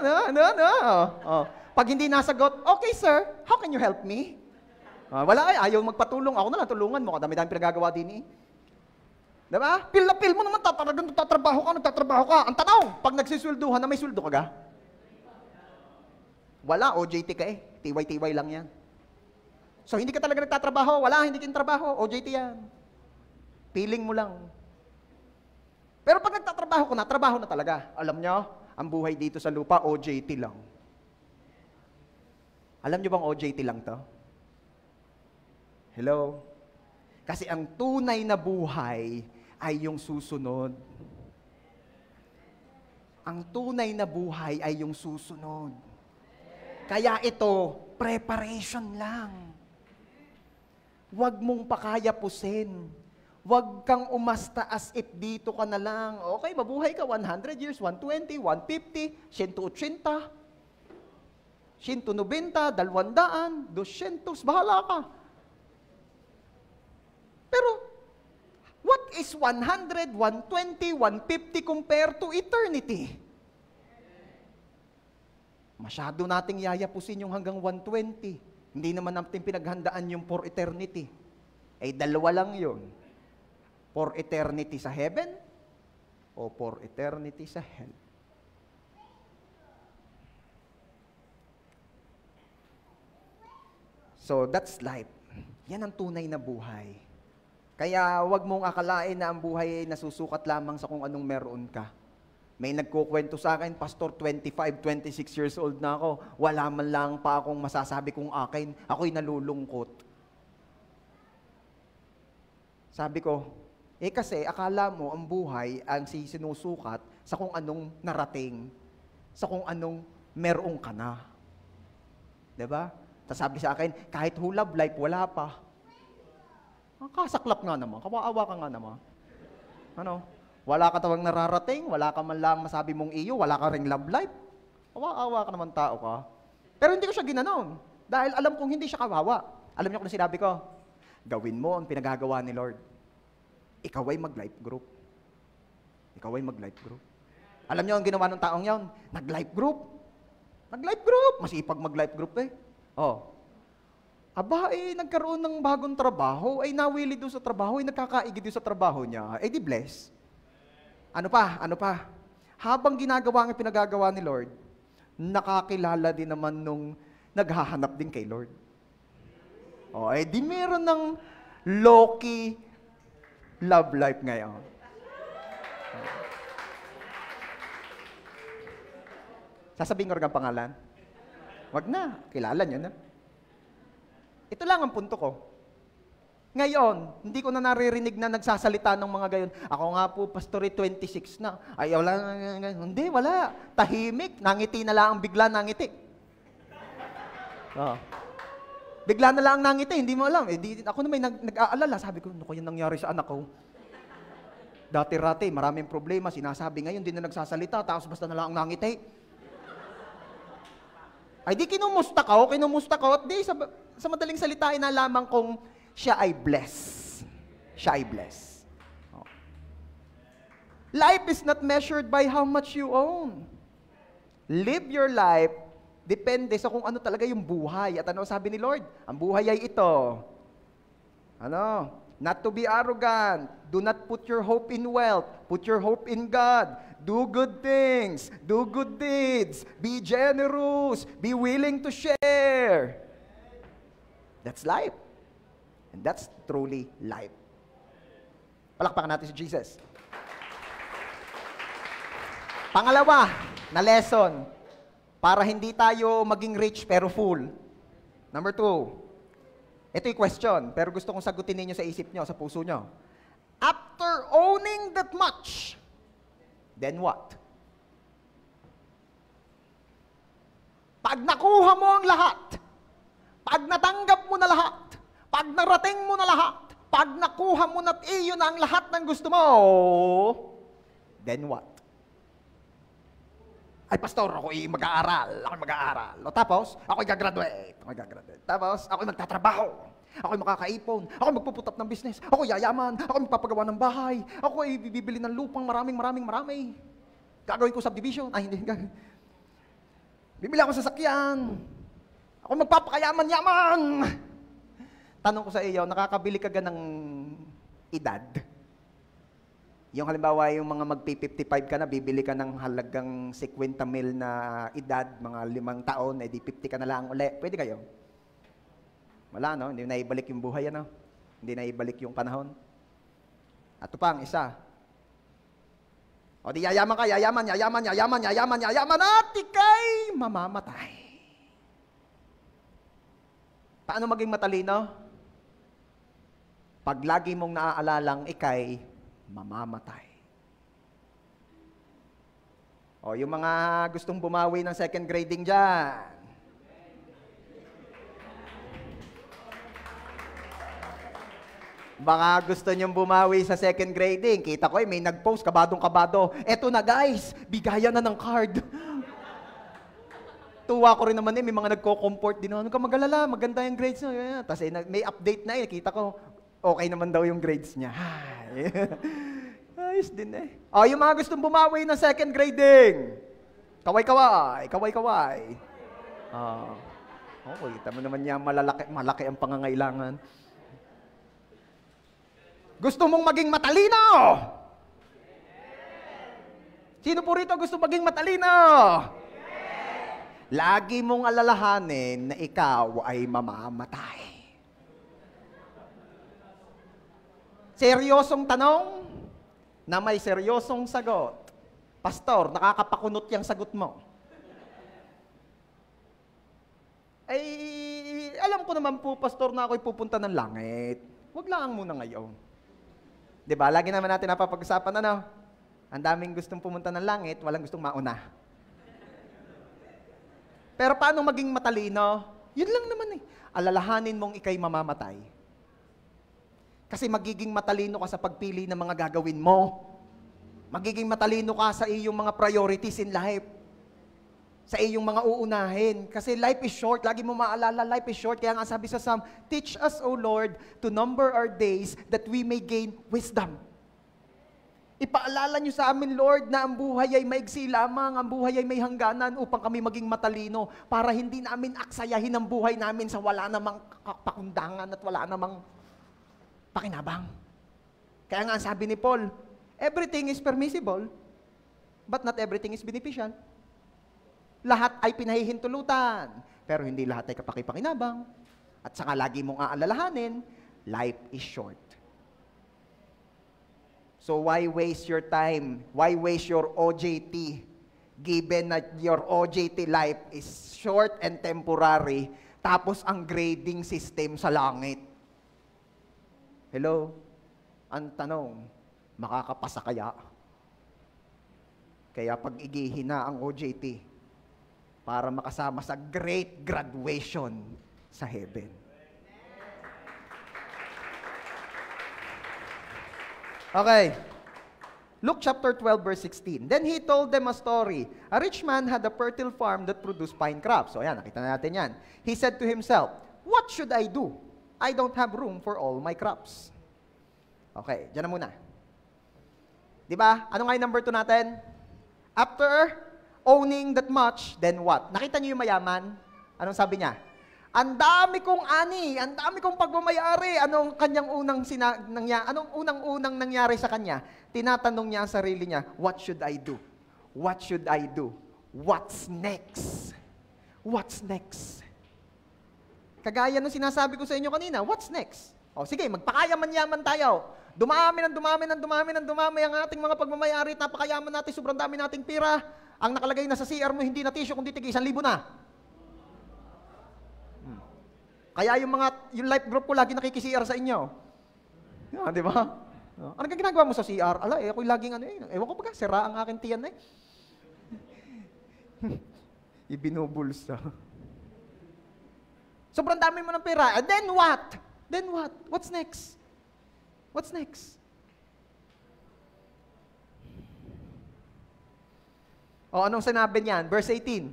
S1: Oh. Pag hindi nasagot, okay sir, how can you help me? Wala ayaw magpatulong, ako na lang tulungan mo, kadami-dami pinagagawa din eh. Di ba? Feel na feel mo naman, nagtatrabaho ka. Ang tanong, pag nagsiswelduhan na may sweldo ka ga? Wala, OJT ka eh. Tiway-tiway lang yan. So, hindi ka talaga nagtatrabaho. Wala, hindi ka trabaho. OJT yan. Feeling mo lang. Pero pag nagtatrabaho ko na, trabaho na talaga. Alam nyo, ang buhay dito sa lupa, OJT lang. Alam nyo bang OJT lang to? Hello? Kasi ang tunay na buhay ay yung susunod. Ang tunay na buhay ay yung susunod. Kaya ito, preparation lang. Huwag mong pakayapusin. Huwag kang umasta as if dito ka na lang. Okay, mabuhay ka 100 years, 120, 150, 180, 190, 200, 200, bahala ka. Pero, what is 100, 120, 150 compared to eternity? Masyado nating yayapusin yung hanggang 120. Hindi naman natin pinaghandaan yung for eternity. Eh, dalawa lang yun. For eternity sa heaven o for eternity sa hell. So, that's life. Yan ang tunay na buhay. Kaya, wag mong akalain na ang buhay ay nasusukat lamang sa kung anong meron ka. May nagkukwento sa akin, Pastor, 25, 26 years old na ako. Wala man lang pa akong masasabi kung akin. Ako'y nalulungkot. Sabi ko, kasi akala mo ang buhay ang sinusukat sa kung anong narating, sa kung anong meron ka na. Diba? Tapos sabi sa akin, kahit love life, wala pa. Kasaklap nga naman, kawaawa ka nga naman. Ano? Wala ka tawang nararating, wala ka man lang masabi mong iyo, wala ka ring love life. Kawawa ka naman tao ka. Pero hindi ko siya ginanon. Dahil alam kong hindi siya kawawa. Alam niyo kung sinabi ko? Gawin mo ang pinagagawa ni Lord. Ikaw ay mag-life group. Ikaw ay mag-life group. Alam niyo ang ginawa ng taong yon? Nag-life group. Nag-life group. Masipag mag-life group eh. Oh. Aba, nagkaroon ng bagong trabaho, nawili doon sa trabaho, nagkakaigid doon sa trabaho niya, di bless. Ano pa? Habang ginagawa ang pinagagawa ni Lord, nakakilala din naman nung naghahanap din kay Lord. Di meron ng low-key love life ngayon. Sasabihin ko rin ang pangalan? Wag na, kilala niyo na. Ito lang ang punto ko. Ngayon, hindi ko na naririnig na nagsasalita ng mga gayon. Ako nga po, Pastor, 26 na. Ay, wala. Hindi, wala. Tahimik. Nangiti na lang, bigla nangiti. Bigla na lang nangiti, hindi mo alam. Ako na may nag-aalala. Sabi ko, ano ko yung nangyari sa anak ko? Dati-rati, maraming problema. Sinasabi ngayon, hindi na nagsasalita. Tapos basta na lang nangiti. Ay, di kinumusta ko. At di, sa madaling salita, inalaman kong siya ay blessed. Siya ay blessed. Life is not measured by how much you own. Live your life, depende sa kung ano talaga yung buhay. At ano sabi ni Lord? Ang buhay ay ito. Not to be arrogant. Do not put your hope in wealth. Put your hope in God. Do good things. Do good deeds. Be generous. Be willing to share. That's life. And that's truly life. Palakpakan natin si Jesus. Pangalawa na lesson. Para hindi tayo maging rich pero full. Number 2. Ito yung question, pero gusto kong sagutin ninyo sa isip nyo, sa puso nyo. After owning that much, then what? Pag nakuha mo ang lahat, pag natanggap mo na lahat, pag narating mo na lahat, pag nakuha mo na iyo na ang lahat ng gusto mo, then what? Ay, pastor, ako'y mag-aaral. O tapos, ako'y gagraduate. Tapos, ako'y magtatrabaho. Ako'y makakaipon. Ako'y magpuputap ng business. Ako'y yayaman. Ako'y magpapagawa ng bahay. Ako'y bibili ng lupang marami. Gagawin ko subdivision. Ay, hindi. Bibili ako sa sasakyan. Ako'y magpapakayaman-yaman. Tanong ko sa iyo, nakakabili ka ng edad? Yung halimbawa, yung mga magpi-55 ka na, bibili ka ng halagang 50 mil na edad, mga 5 taon, edi 50 ka na lang uli. Pwede kayo? Wala, no? Hindi naibalik yung buhay, ano? Hindi naibalik yung panahon. At ito pa, ang isa. O di yayaman ka, yayaman, at ikay mamamatay. Paano maging matalino? Pag lagi mong naaalalang ikay mamamatay. O, yung mga gustong bumawi ng second grading dyan. Baka gusto nyong bumawi sa second grading. Kita ko may nag-post, kabadong-kabado. Eto na guys, bigayan na ng card. Tuwa ko rin naman may mga nagko-comport din. Ano ka mag-alala, maganda yung grades nyo. Tapos may update na kita ko, okay naman daw yung grades niya. Ayos din O, yung mga gustong bumawi ng second grading. Kaway-kaway. Kita mo naman niya, malaki ang pangangailangan. Gusto mong maging matalino? Sino po rito gusto maging matalino? Lagi mong alalahanin na ikaw ay mamamatay. Seryosong tanong na may seryosong sagot. Pastor, nakakapakunot yung sagot mo. Ay, alam ko naman po, Pastor, na ako'y pupunta ng langit. Huwag lang muna ngayon. Diba? Lagi naman natin napapag-usapan, ano? Ang daming gustong pumunta ng langit, walang gustong mauna. Pero paano maging matalino? Yun lang naman Alalahanin mong ikay mamamatay. Kasi magiging matalino ka sa pagpili ng mga gagawin mo. Magiging matalino ka sa iyong mga priorities in life. Sa iyong mga uunahin. Kasi life is short. Lagi mo maalala, life is short. Kaya nga sabi sa Psalm, teach us, O Lord, to number our days that we may gain wisdom. Ipaalala niyo sa amin, Lord, na ang buhay ay maigsi lamang, ang buhay ay may hangganan upang kami maging matalino para hindi namin aksayahin ang buhay namin sa wala namang pakundangan at wala namang pakinabang. Kaya nga sabi ni Paul, everything is permissible, but not everything is beneficial. Lahat ay pinahihintulutan, pero hindi lahat ay kapakipakinabang. At saka lagi mong aalalahanin, life is short. So why waste your time? Why waste your OJT? Given that your OJT life is short and temporary, tapos ang grading system sa langit. Hello? Ang tanong, makakapasa kaya? Kaya pag-igihin na ang OJT para makasama sa great graduation sa heaven. Okay. Luke chapter 12, verse 16. Then he told them a story. A rich man had a fertile farm that produced fine crops. So, ayan, nakita na natin yan. He said to himself, what should I do? I don't have room for all my crops. Okay, dyan na muna. Diba? Ano nga yung number 2 natin? After owning that much, then what? Nakita niyo yung mayaman? Anong sabi niya? Ang dami kong ani, ang dami kong pagmamayari. Anong unang-unang nangyari sa kanya? Tinatanong niya ang sarili niya, what should I do? What should I do? What's next? What's next? Kagaya ng sinasabi ko sa inyo kanina, what's next? O sige, magpakayaman-yaman tayo. Dumami ang ating mga pagmamayari, napakayaman natin, sobrang dami nating pira. Ang nakalagay na sa CR mo, hindi na tissue, kundi tig 1,000 na. Kaya yung life group ko lagi nakiki-CR sa inyo. Yan, di ba? Ano kang ginagawa mo sa CR? Ala, ako'y laging ewan ko ba, sira ang aking tiyan eh. Ibinubulsa. Sobrang dami mo ng pera. And then what? Then what? What's next? What's next? Anong sinabi niyan? Verse 18.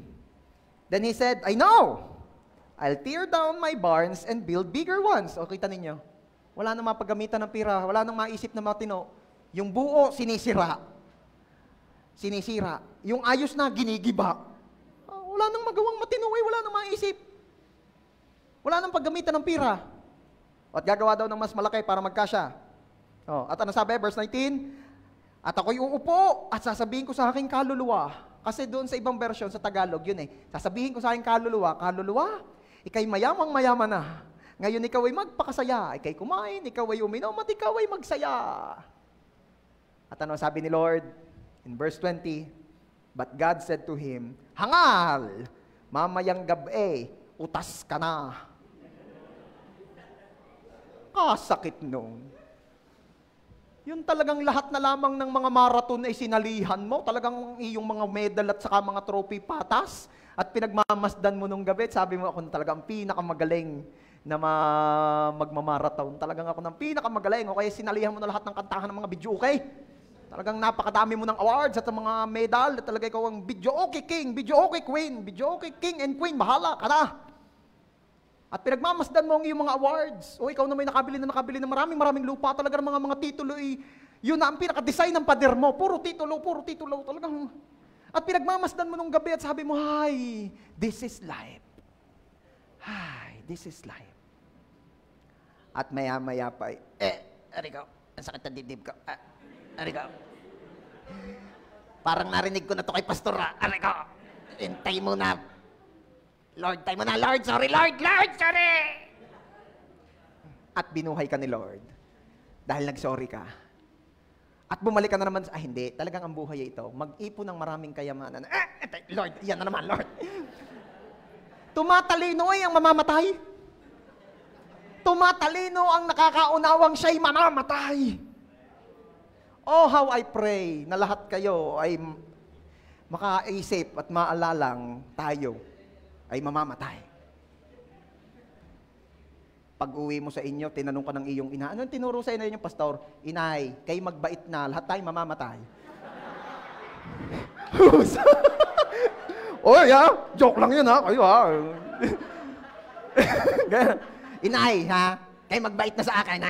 S1: Then he said, I know. I'll tear down my barns and build bigger ones. O, kita ninyo. Wala nang mapagamitan ng pira. Wala nang maisip na matino. Yung buo, sinisira. Sinisira. Yung ayos na, ginigiba. Wala nang magawang matino eh. Wala nang maisip. Wala nang paggamitan ng pira. At gagawa daw ng mas malaki para magkasya. At ano sabi? Verse 19. At ako'y uupo at sasabihin ko sa aking kaluluwa. Kasi doon sa ibang version sa Tagalog, yun eh. Sasabihin ko sa aking kaluluwa, kaluluwa, ikay mayamang-mayaman na. Ngayon ikaw ay magpakasaya. Ikay kumain, ikaw ay uminom, at ikaw ay magsaya. At ano sabi ni Lord? In verse 20, but God said to him, hangal, mamayang gabi, utas ka na. Kasakit nun. Yun talagang lahat na lamang ng mga marathon ay sinalihan mo. Talagang iyong mga medal at saka mga trophy patas. At pinagmamasdan mo nung gabi. Sabi mo, ako talagang pinakamagaling na magmamarathon. Talagang ako ng pinakamagaling. O kaya sinalihan mo na lahat ng kantahan ng mga video, okay? Talagang napakadami mo ng awards at mga medal. At talaga ikaw ang video okay king, video okay queen, video okay king and queen. Bahala ka na. At pinagmamasdan mo ang iyong mga awards. O ikaw na may nakabili ng maraming lupa. Talaga mga titulo, yun na ang pinaka-design ng pader mo. Puro titulo. Talagang. At pinagmamasdan mo nung gabi at sabi mo, hi, this is life. Hi, this is life. At maya-maya pa, Arigaw, ang sakit na dibdib ko. Arigaw. Parang narinig ko na to kay Pastor. Arigaw, hintay mo na. Lord, tayo mo na, Lord, sorry. At binuhay ka ni Lord dahil nag-sorry ka. At bumalik ka na naman hindi, talagang ang buhay ay ito. Mag-ipon ng maraming kayamanan. Lord, yan na naman, Lord. Tumatalino ay ang mamamatay. Tumatalino ang nakakaunawang siya'y mamamatay. Oh, how I pray na lahat kayo ay makaisip at maalalang tayo ay mamamatay. Pag uwi mo sa inyo, tinanong ka ng iyong ina, ano tinuro sa inyo yung pastor? Inay, kayo magbait na, lahat tayo mamamatay. Oy, joke lang yun, kayo, Inay, kayo magbait na sa akin,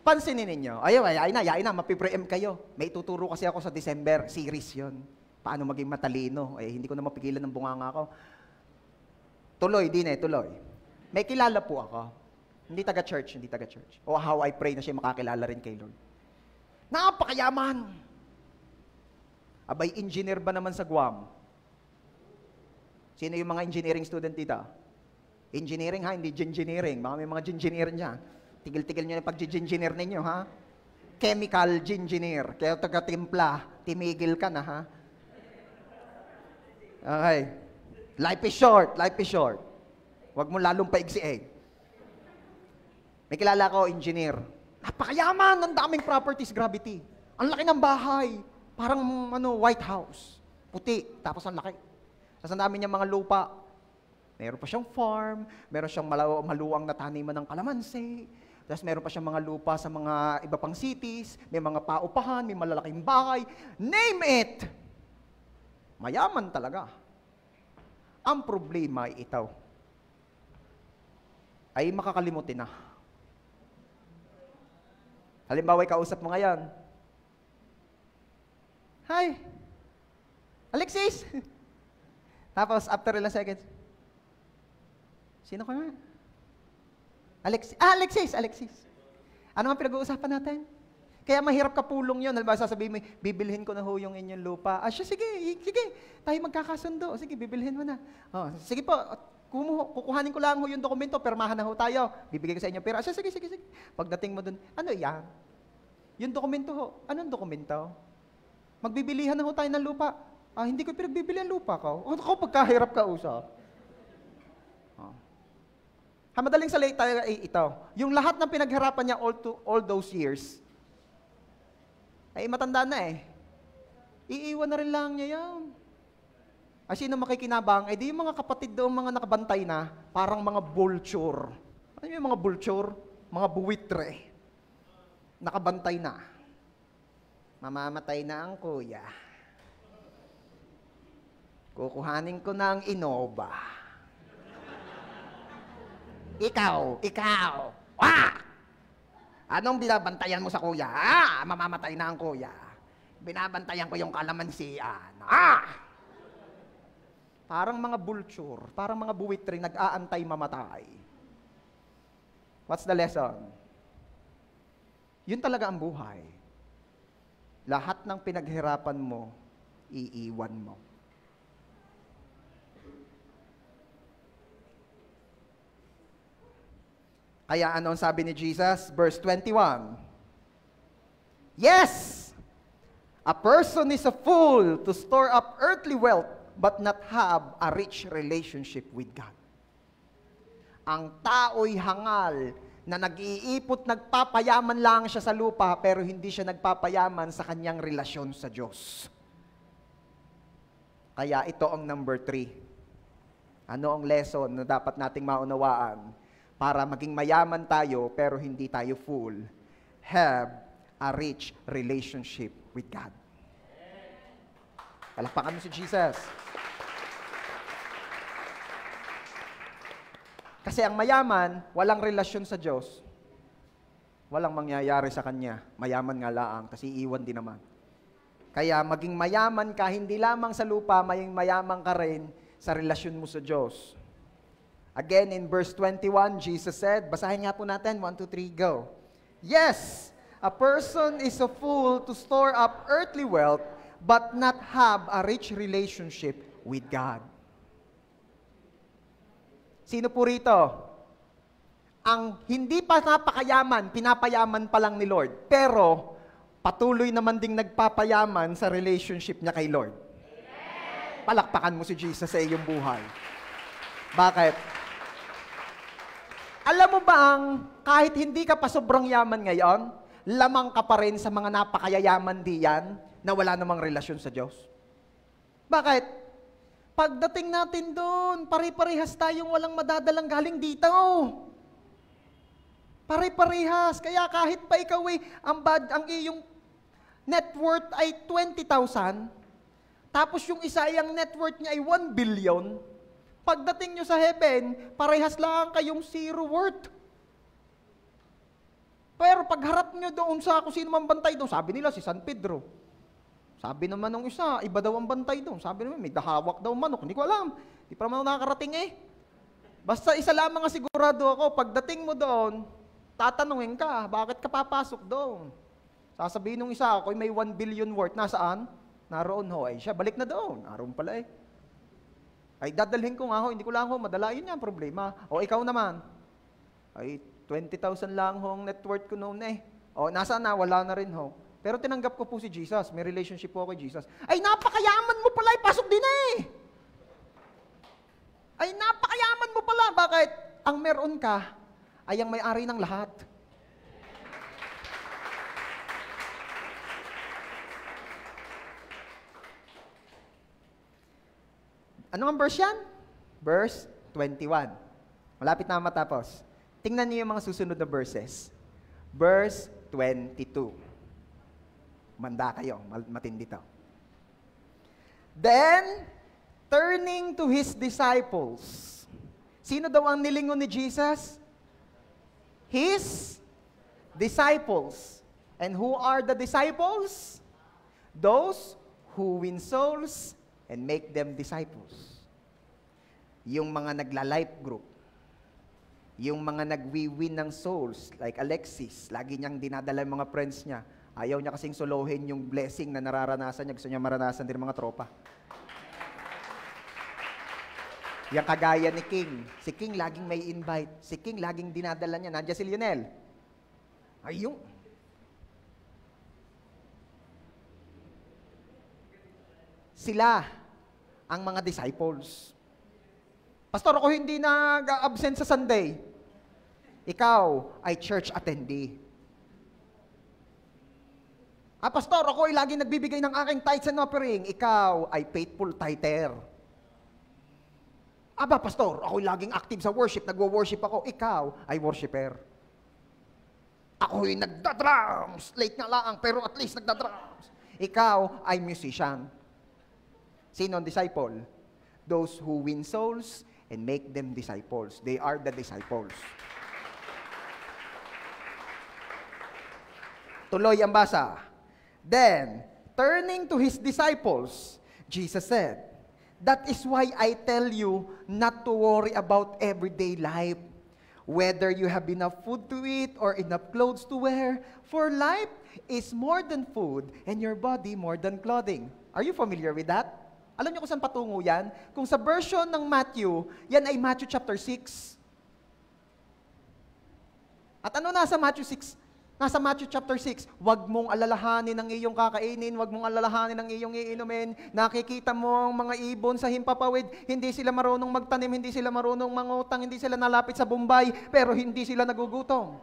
S1: Pansinin ninyo. Ayaw na, mapipreem kayo. May tuturo kasi ako sa December, series yon. Paano maging matalino? Hindi ko na mapigilan ng bunganga ko. Tuloy. May kilala po ako. Hindi taga-church. O how I pray na siya makakilala rin kay Lord. Napakayaman! Abay, engineer ba naman sa Guam? Sino yung mga engineering student dito? Engineering hindi engineering. Baka may mga engineering dyan. Tigil-tigil nyo na pag-engineer ninyo, Chemical engineer. Kaya taga-timpla, timigil ka na, Okay. Life is short. Huwag mo lalong paigsiin. May kilala ko, engineer. Napakayaman, ang daming properties, gravity. Ang laki ng bahay. Parang, White House. Puti, tapos ang laki. Tapos ang dami niya mga lupa. Meron pa siyang farm, meron siyang maluwang na taniman ng kalamansi. Tapos meron pa siyang mga lupa sa mga iba pang cities, may mga paupahan, may malalaking bahay. Name it! Mayaman talaga. Ang problema ay ito. Ay makakalimutin na. Halimbawa, kausap mo ngayon. Hi! Alexis! Tapos, after ilang seconds, sino ka nga? Alexis! Ano ang pinag-uusapan natin? Kaya mahirap kapulong yun. Halimbawa, sasabihin mo, bibilhin ko na ho yung inyong lupa. Sige, tayo magkakasundo. Sige, bibilhin mo na. Sige po, kukuhanin ko lang ho yung dokumento, permahan na ho tayo. Bibigay ko sa inyo pera. Sige. Pagdating mo dun, ano yan? Yung dokumento ho. Anong dokumento? Magbibilihan na ho tayo ng lupa. Hindi ko pinagbibili ang lupa ko. Ako pagkahirap ka usap. Madaling salita ito. Yung lahat ng pinaghirapan niya all those years, ay matanda na eh. Iiwan na rin lang niya yan. Sino makikinabang? Di yung mga kapatid doon, mga nakabantay na, parang mga vulture. Ano yung mga vulture? Mga buwitre. Nakabantay na. Mamamatay na ang kuya. Kukuhanin ko na ang Innova. Ikaw. Anong binabantayan mo sa kuya? Mamamatay na ang kuya. Binabantayan ko yung kalamansian. Parang mga vulture, parang mga buwitre nag-aantay mamatay. What's the lesson? Yun talaga ang buhay. Lahat ng pinaghirapan mo, iiwan mo. Kaya ano ang sabi ni Jesus? Verse 21. Yes! A person is a fool to store up earthly wealth but not have a rich relationship with God. Ang tao'y hangal na nag-iipot, nagpapayaman lang siya sa lupa pero hindi siya nagpapayaman sa kanyang relasyon sa Diyos. Kaya ito ang number 3. Ano ang lesson na dapat nating maunawaan para maging mayaman tayo pero hindi tayo full? Have a rich relationship with God. Palakpakan mo si Jesus. Kasi ang mayaman, walang relasyon sa Diyos. Walang mangyayari sa kanya. Mayaman nga laang, kasi iiwan din naman. Kaya maging mayaman ka, hindi lamang sa lupa, maging mayaman ka rin sa relasyon mo sa Diyos. Again, in verse 21, Jesus said, basahin nga po natin, 1, 2, 3, go. Yes, a person is a fool to store up earthly wealth, but not have a rich relationship with God. Sino po rito? Ang hindi pa napakayaman, pinapayaman pa lang ni Lord. Pero, patuloy naman ding nagpapayaman sa relationship niya kay Lord. Amen. Palakpakan mo si Jesus sa iyong buhay. Bakit? Alam mo ba ang kahit hindi ka pa sobrang yaman ngayon, lamang ka pa rin sa mga napakayayaman diyan na wala namang relasyon sa Diyos? Bakit? Pagdating natin doon, pare-parehas tayong walang madadalang galing dito. Pare-parehas. Kaya kahit pa ikaw ang iyong net worth ay 20,000, tapos yung isa ay ang net worth niya ay 1 billion, pagdating nyo sa heaven, parehas lang kayong zero worth. Pero pagharap nyo doon sa kung sino man bantay doon, sabi nila si San Pedro. Sabi naman ng isa, iba daw ang bantay doon. Sabi naman, may dahawak daw manok. Hindi ko alam. Hindi pa naman nakakarating eh. Basta isa lamang ang sigurado ako, pagdating mo doon, tatanungin ka, bakit ka papasok doon? Sasabihin ng isa, ako may 1 billion worth. Nasaan? Naroon ho. Ay siya, balik na doon. Naroon pala eh. Ay dadalhin ko nga ho, hindi ko lang ho, madala. Yun nga ang problema. O ikaw naman, ay 20,000 lang ho ang net worth ko noon eh. O nasaan na? Wala na rin ho. Pero tinanggap ko po si Jesus. May relationship po ako kay Jesus. Ay, napakayaman mo pala. Pasok din eh. Ay, napakayaman mo pala. Bakit? Ang meron ka ay ang may-ari ng lahat. Ano ang verse yan? Verse 21. Malapit na matapos. Tingnan niyo yung mga susunod na verses. Verse 22. Manda kayo, matindi to. Then, turning to his disciples. Sino daw ang nilingon ni Jesus? His disciples. And who are the disciples? Those who win souls and make them disciples. Yung mga nagla-life group. Yung mga nagwi-win ng souls, like Alexis, lagi niyang dinadala yung mga friends niya. Ayaw niya kasing solohin yung blessing na nararanasan niya. Gusto niya maranasan din mga tropa. Yung kagaya ni King. Si King laging may invite. Si King laging dinadala niya. Nandiyan si Lionel. Ayun. Sila ang mga disciples. Pastor, ako hindi nag-absent sa Sunday. Ikaw ay church attendee. Pastor, ako ay lagi nagbibigay ng aking tithes and offering. Ikaw ay faithful tither. Pastor, ako ay laging active sa worship. Nagwo-worship ako. Ikaw ay worshiper. Ako ay nagda-drums. Late nga lang, pero at least nagda-drums. Ikaw ay musician. Sino ang disciple? Those who win souls and make them disciples. They are the disciples. Tuloy ang basa. Then, turning to his disciples, Jesus said, "That is why I tell you not to worry about everyday life, whether you have enough food to eat or enough clothes to wear, for life is more than food and your body more than clothing." Are you familiar with that? Alam niyo kung saan patungo yan? Kung sa version ng Matthew, yan ay Matthew chapter 6. At ano nasa Matthew 6? Nasa Matthew chapter 6, huwag mong alalahanin ang iyong kakainin, huwag mong alalahanin ang iyong iinumin. Nakikita mo ang mga ibon sa himpapawid, hindi sila marunong magtanim, hindi sila marunong mangutang, hindi sila nalapit sa Bombay, pero hindi sila nagugutom.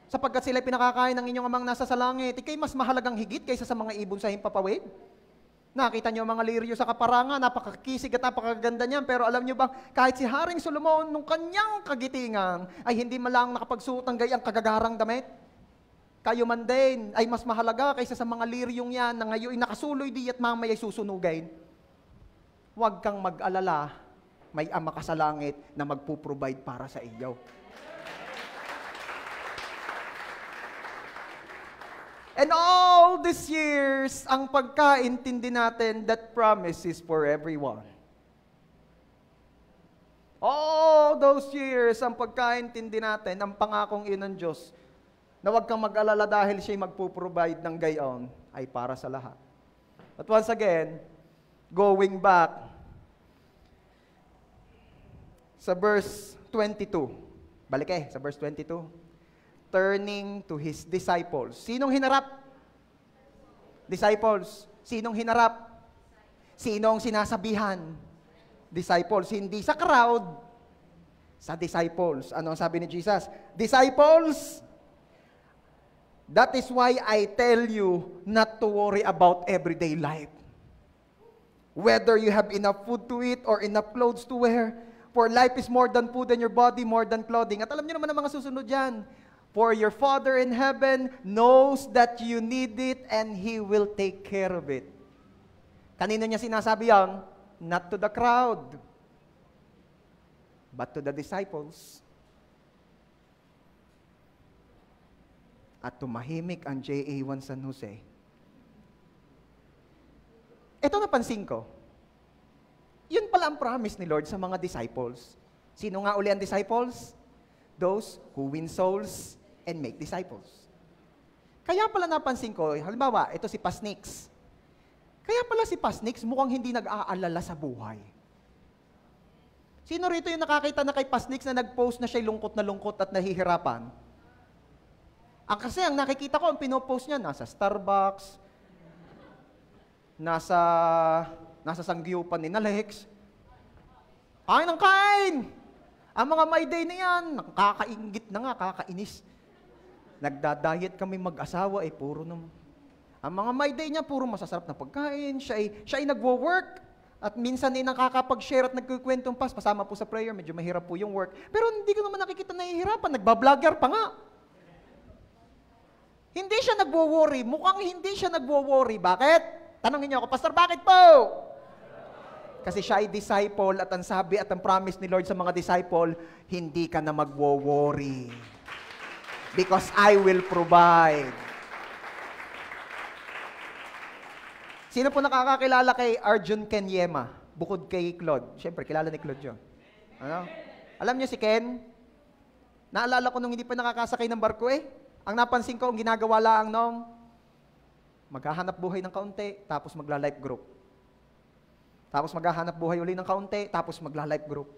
S1: Sapagkat sila pinakakain ng inyong amang nasa sa langit, ikay mas mahalagang higit kaysa sa mga ibon sa himpapawid. Nakita niyo ang mga liryo sa kaparangan, napakakisig at napakaganda niyan, pero alam niyo bang kahit si Haring Solomon nung kanyang kagitingan ay hindi malang nakapagsuot ng gayang kagagarang damit? Kayo man din ay mas mahalaga kaysa sa mga liryong yan na ngayon nakasuloy di at mamaya susunugin. Huwag kang mag-alala, may Ama ka sa langit na magpo-provide para sa iyo. And all these years, ang pagkaintindi natin, that promise is for everyone. All those years, ang pagkaintindi natin, ang pangakong iyon ng Diyos, na huwag kang mag-alala dahil siya'y magpo-provide ng gayon, ay para sa lahat. But once again, going back sa verse 22. Balik sa verse 22. Turning to his disciples. Sinong hinarap? Disciples. Sinong hinarap? Sinong sinasabihan? Disciples. Hindi sa crowd, sa disciples. Ano ang sabi ni Jesus? Disciples, that is why I tell you not to worry about everyday life. Whether you have enough food to eat or enough clothes to wear, for life is more than food and your body more than clothing. At alam niyo naman ang mga susunod dyan. For your Father in heaven knows that you need it and He will take care of it. Kanino niya sinasabi yan? Not to the crowd, but to the disciples. At tumahimik ang JA1 San Jose. Ito napansin ko. Yun pala ang promise ni Lord sa mga disciples. Sino nga uli ang disciples? Those who win souls and make disciples. Kaya pala napansin ko, halimbawa, ito si Pasnix. Kaya pala si Pasnix mukhang hindi nag-aalala sa buhay. Sino rito yung nakakita na kay Pasnix na nag-post na siya lungkot at nahihirapan? Kasi ang nakikita ko, ang pinopost niya, nasa Starbucks, nasa sangyupan ni Alex. Kain ng kain! Ang mga my day na yan, nakakaingit na nga, kakainis. Nagda-diet kami mag-asawa, puro naman. Ang mga my day niya, puro masasarap na pagkain. Siya ay nagwo-work. At minsan nakakapag-share at nagkukwentong pasama po sa prayer. Medyo mahirap po yung work. Pero hindi ko naman nakikita nahihirapan. Nagbablogger pa nga. Hindi siya nagwo-worry. Mukhang hindi siya nagwo-worry. Bakit? Tanongin niyo ako, Pastor, bakit po? Kasi siya ay disciple at ang sabi at ang promise ni Lord sa mga disciple, hindi ka na magwo-worry. Because I will provide. Sino po nakakakilala kay Arjun Kenyema? Bukod kay Claude. Siyempre, kilala ni Claude yun. Ano? Alam niyo si Ken? Naalala ko nung hindi pa nakakasakay ng barko Ang napansin ko, ang ginagawa lang nung maghahanap buhay ng kaunti, tapos magla-life group. Tapos maghahanap buhay uli ng kaunti, tapos magla-life group.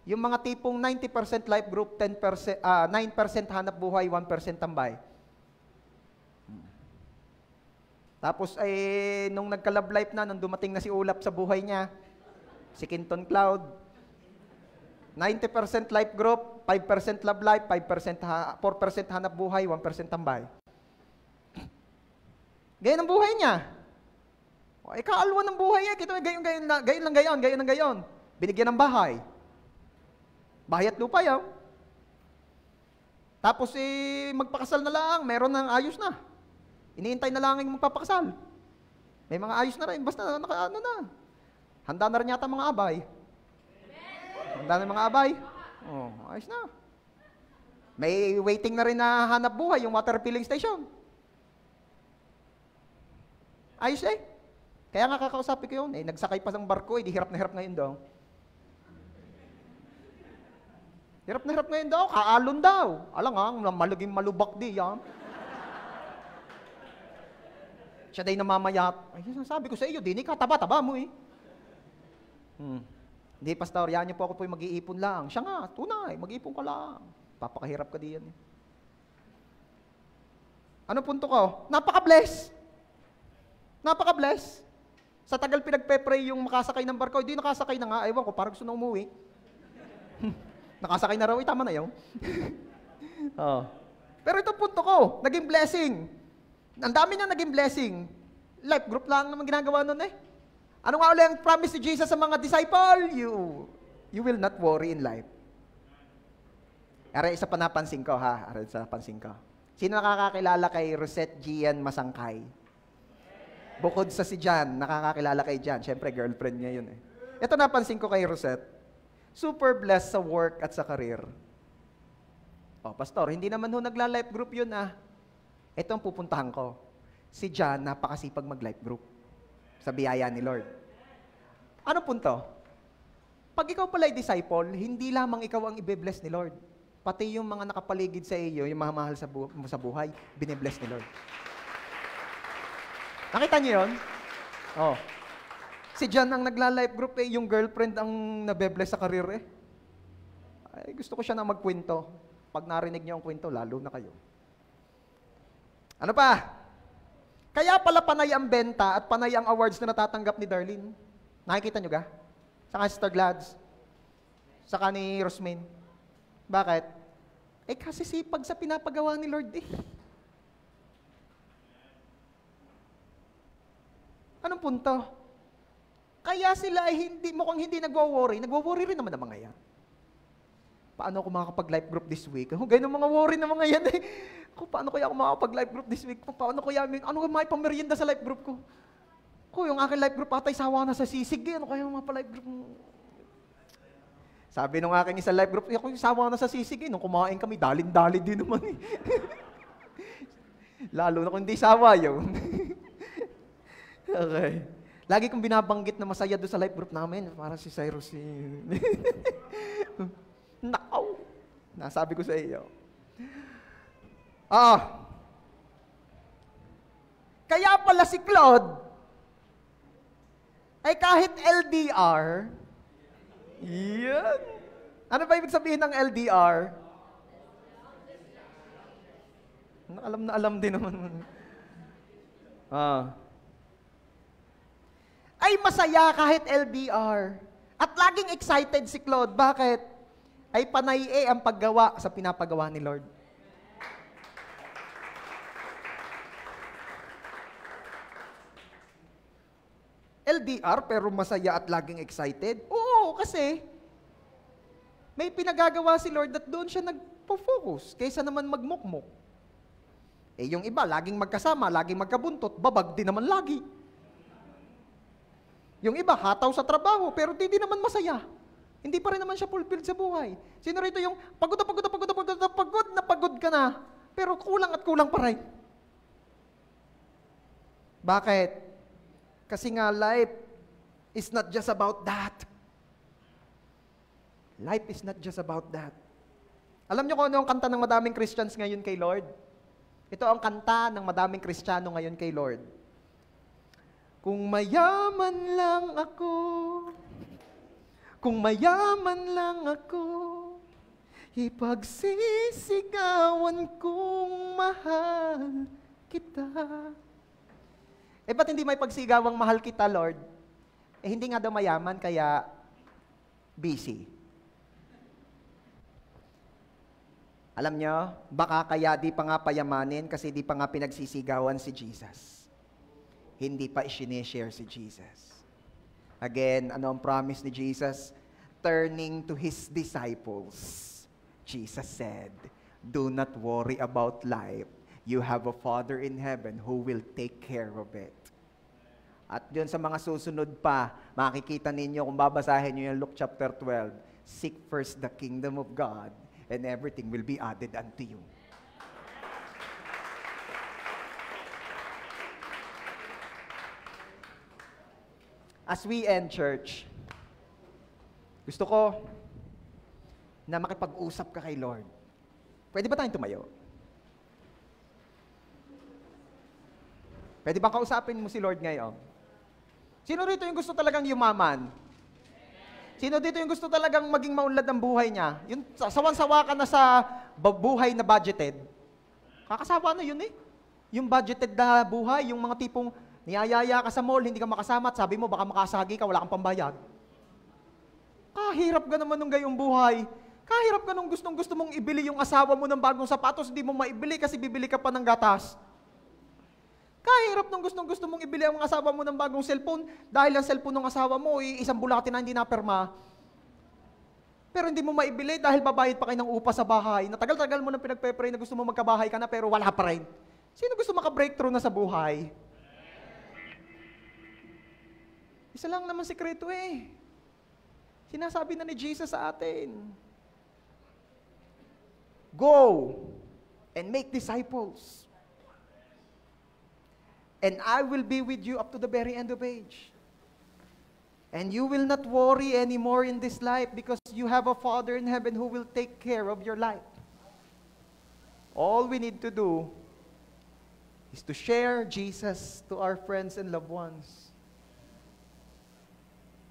S1: Yung mga tipong 90% life group, 9% hanap buhay, 1% tambay. Tapos nung nagka-love life na, nung dumating na si Ulap sa buhay niya, si Quinton Cloud, 90% life group, 5% love life, 4% hanap buhay, 1% tambay. Gayon ang buhay niya. Kaalwa ng buhay niya. Kita gayon lang gayon. Binigyan ng bahay. Bahay at lupa yan. Tapos magpakasal na lang, meron ng ayos na. Iniintay na lang yung magpapakasal. May mga ayos na rin, basta ano na. Handa na rin yata mga abay. Handa na mga abay. Oh, ayos na. May waiting na rin na hanap buhay, yung water filling station. Ayos Kaya nga kakausapin ko yun. Nagsakay pa ng barko, di hirap na hirap ngayon daw. Hirap na hirap ngayon daw, kaalon daw. Alang malaging malubak di yan. Siya day namamayat. Sabi ko sa iyo, di kataba-taba mo Hindi, pastor, yan niyo po ako mag-iipon lang. Siya nga, tunay, mag-iipon ka lang. Papakahirap ka diyan. Ano punto ko? Napaka-bless. Napaka-bless. Sa tagal pinagpe-pray yung makasakay ng barko, hindi nakasakay na nga. Ewan ko, parang gusto na umuwi. Nakasakay na raw, tama na yun. Pero ito punto ko, naging blessing. Ang dami niya naging blessing. Life group lang naman ginagawa nun Ano nga ulit ang promise ni Jesus sa mga disciple? You will not worry in life. Isa pa napansin ko Sino nakakakilala kay Rosette Gian Masangkay? Bukod sa si Jan, nakakakilala kay Jan. Siyempre, girlfriend niya yun Ito napansin ko kay Rosette. Super blessed sa work at sa career. Pastor, hindi naman nagla-life group yun Ito ang pupuntahan ko. Si Jan, napakasipag mag-life group. Sa biyaya ni Lord. Ano punto? Pag ikaw pala'y disciple, hindi lamang ikaw ang ibe-bless ni Lord. Pati yung mga nakapaligid sa iyo, yung mamahal mo sa buhay, binibless ni Lord. Nakita niyo yun? Si Jan ang nagla-life group yung girlfriend ang nabe-bless sa career gusto ko siya na magkwento. Pag narinig niyo ang kwento, lalo na kayo. Ano pa? Kaya pala panay ang benta at panay ang awards na natatanggap ni Darlene. Nakikita niyo ga? Saka Sister Glads. Saka ni Rosmaine. Bakit? Kasi sipag sa pinapagawa ni Lord Anong punto? Kaya sila mukhang hindi nagwo-worry. Nagwo-worry rin naman ang mga yan. Paano ako makakapag-life group this week? Ganyan mga worry na mga yan paano kaya ako makakapag-life group this week? Paano kaya, ano nga may pamerienda sa life group ko? Yung aking life group atay sawa na sa sisig. Ano kaya mga pa-life group mo? Sabi nung aking isang life group, yung sawa na sa sisig nung kumain kami, dalin-dalin din naman Lalo na kung hindi sawa yun. Okay. Lagi kong binabanggit na masaya doon sa life group namin. Para si Cyrus Nakaw! Nasabi ko sa iyo. Kaya pala si Claude, kahit LDR, yan. Ano ba ibig sabihin ng LDR? Alam na alam din naman. Ay masaya kahit LDR. At laging excited si Claude. Bakit? Ay panay ang paggawa sa pinapagawa ni Lord. LDR pero masaya at laging excited? Oo, kasi may pinagagawa si Lord at doon siya nagpo-focus kaysa naman magmukmok. Yung iba, laging magkasama, laging magkabuntot, babag din naman lagi. Yung iba, hataw sa trabaho, pero di naman masaya. Hindi pa rin naman siya fulfilled sa buhay. Sino rito yung pagod na pagod ka na, pero kulang at kulang pa rin. Bakit? Kasi nga life is not just about that. Life is not just about that. Alam niyo kung ano ang kanta ng madaming Christians ngayon kay Lord? Ito ang kanta ng madaming Kristiyano ngayon kay Lord. Kung mayaman lang ako, kung mayaman lang ako, ipagsisigawan kong mahal kita. Ba't hindi may pagsigawang mahal kita, Lord? Hindi nga daw mayaman, kaya busy. Alam nyo, baka kaya di pa nga payamanin kasi di pa nga pinagsisigawan si Jesus. Hindi pa isineshare si Jesus. Again, ano ang promise ni Jesus? Turning to His disciples, Jesus said, "Do not worry about life. You have a Father in heaven who will take care of it." At yun sa mga susunod pa, makikita ninyo kung babasahin nyo yung Luke chapter 12, "Seek first the kingdom of God, and everything will be added unto you." As we end, church, gusto ko na makipag-usap ka kay Lord. Pwede ba tayong tumayo? Pwede bang kausapin mo si Lord ngayon? Sino rito yung gusto talagang yumaman? Sino dito yung gusto talagang maging maunlad ang buhay niya? Yung sawan-sawa ka na sa buhay na budgeted. Kakasawa na yun eh. Yung budgeted na buhay, yung mga tipong niyayaya ka sa mall, hindi ka makasama at sabi mo baka makasagi ka, wala kang pambayad. Kahirap ka naman nung gayong buhay. Kahirap ka nung gustong-gusto mong ibili yung asawa mo ng bagong sapatos, hindi mo maibili kasi bibili ka pa ng gatas. Kahirap nung gustong-gusto mong ibili ang asawa mo ng bagong cellphone dahil ang cellphone ng asawa mo ay isang bulati na hindi naperma. Pero hindi mo maibili dahil babayad pa kayo ng upa sa bahay. Natagal-tagal mo nang pinagpe-pray na gusto mo magkabahay ka na pero wala pa rin. Sino gusto maka-breakthrough na sa buhay? Isa lang naman sikreto eh. Sinasabi na ni Jesus sa atin. Go and make disciples. And I will be with you up to the very end of age. And you will not worry anymore in this life because you have a Father in heaven who will take care of your life. All we need to do is to share Jesus to our friends and loved ones.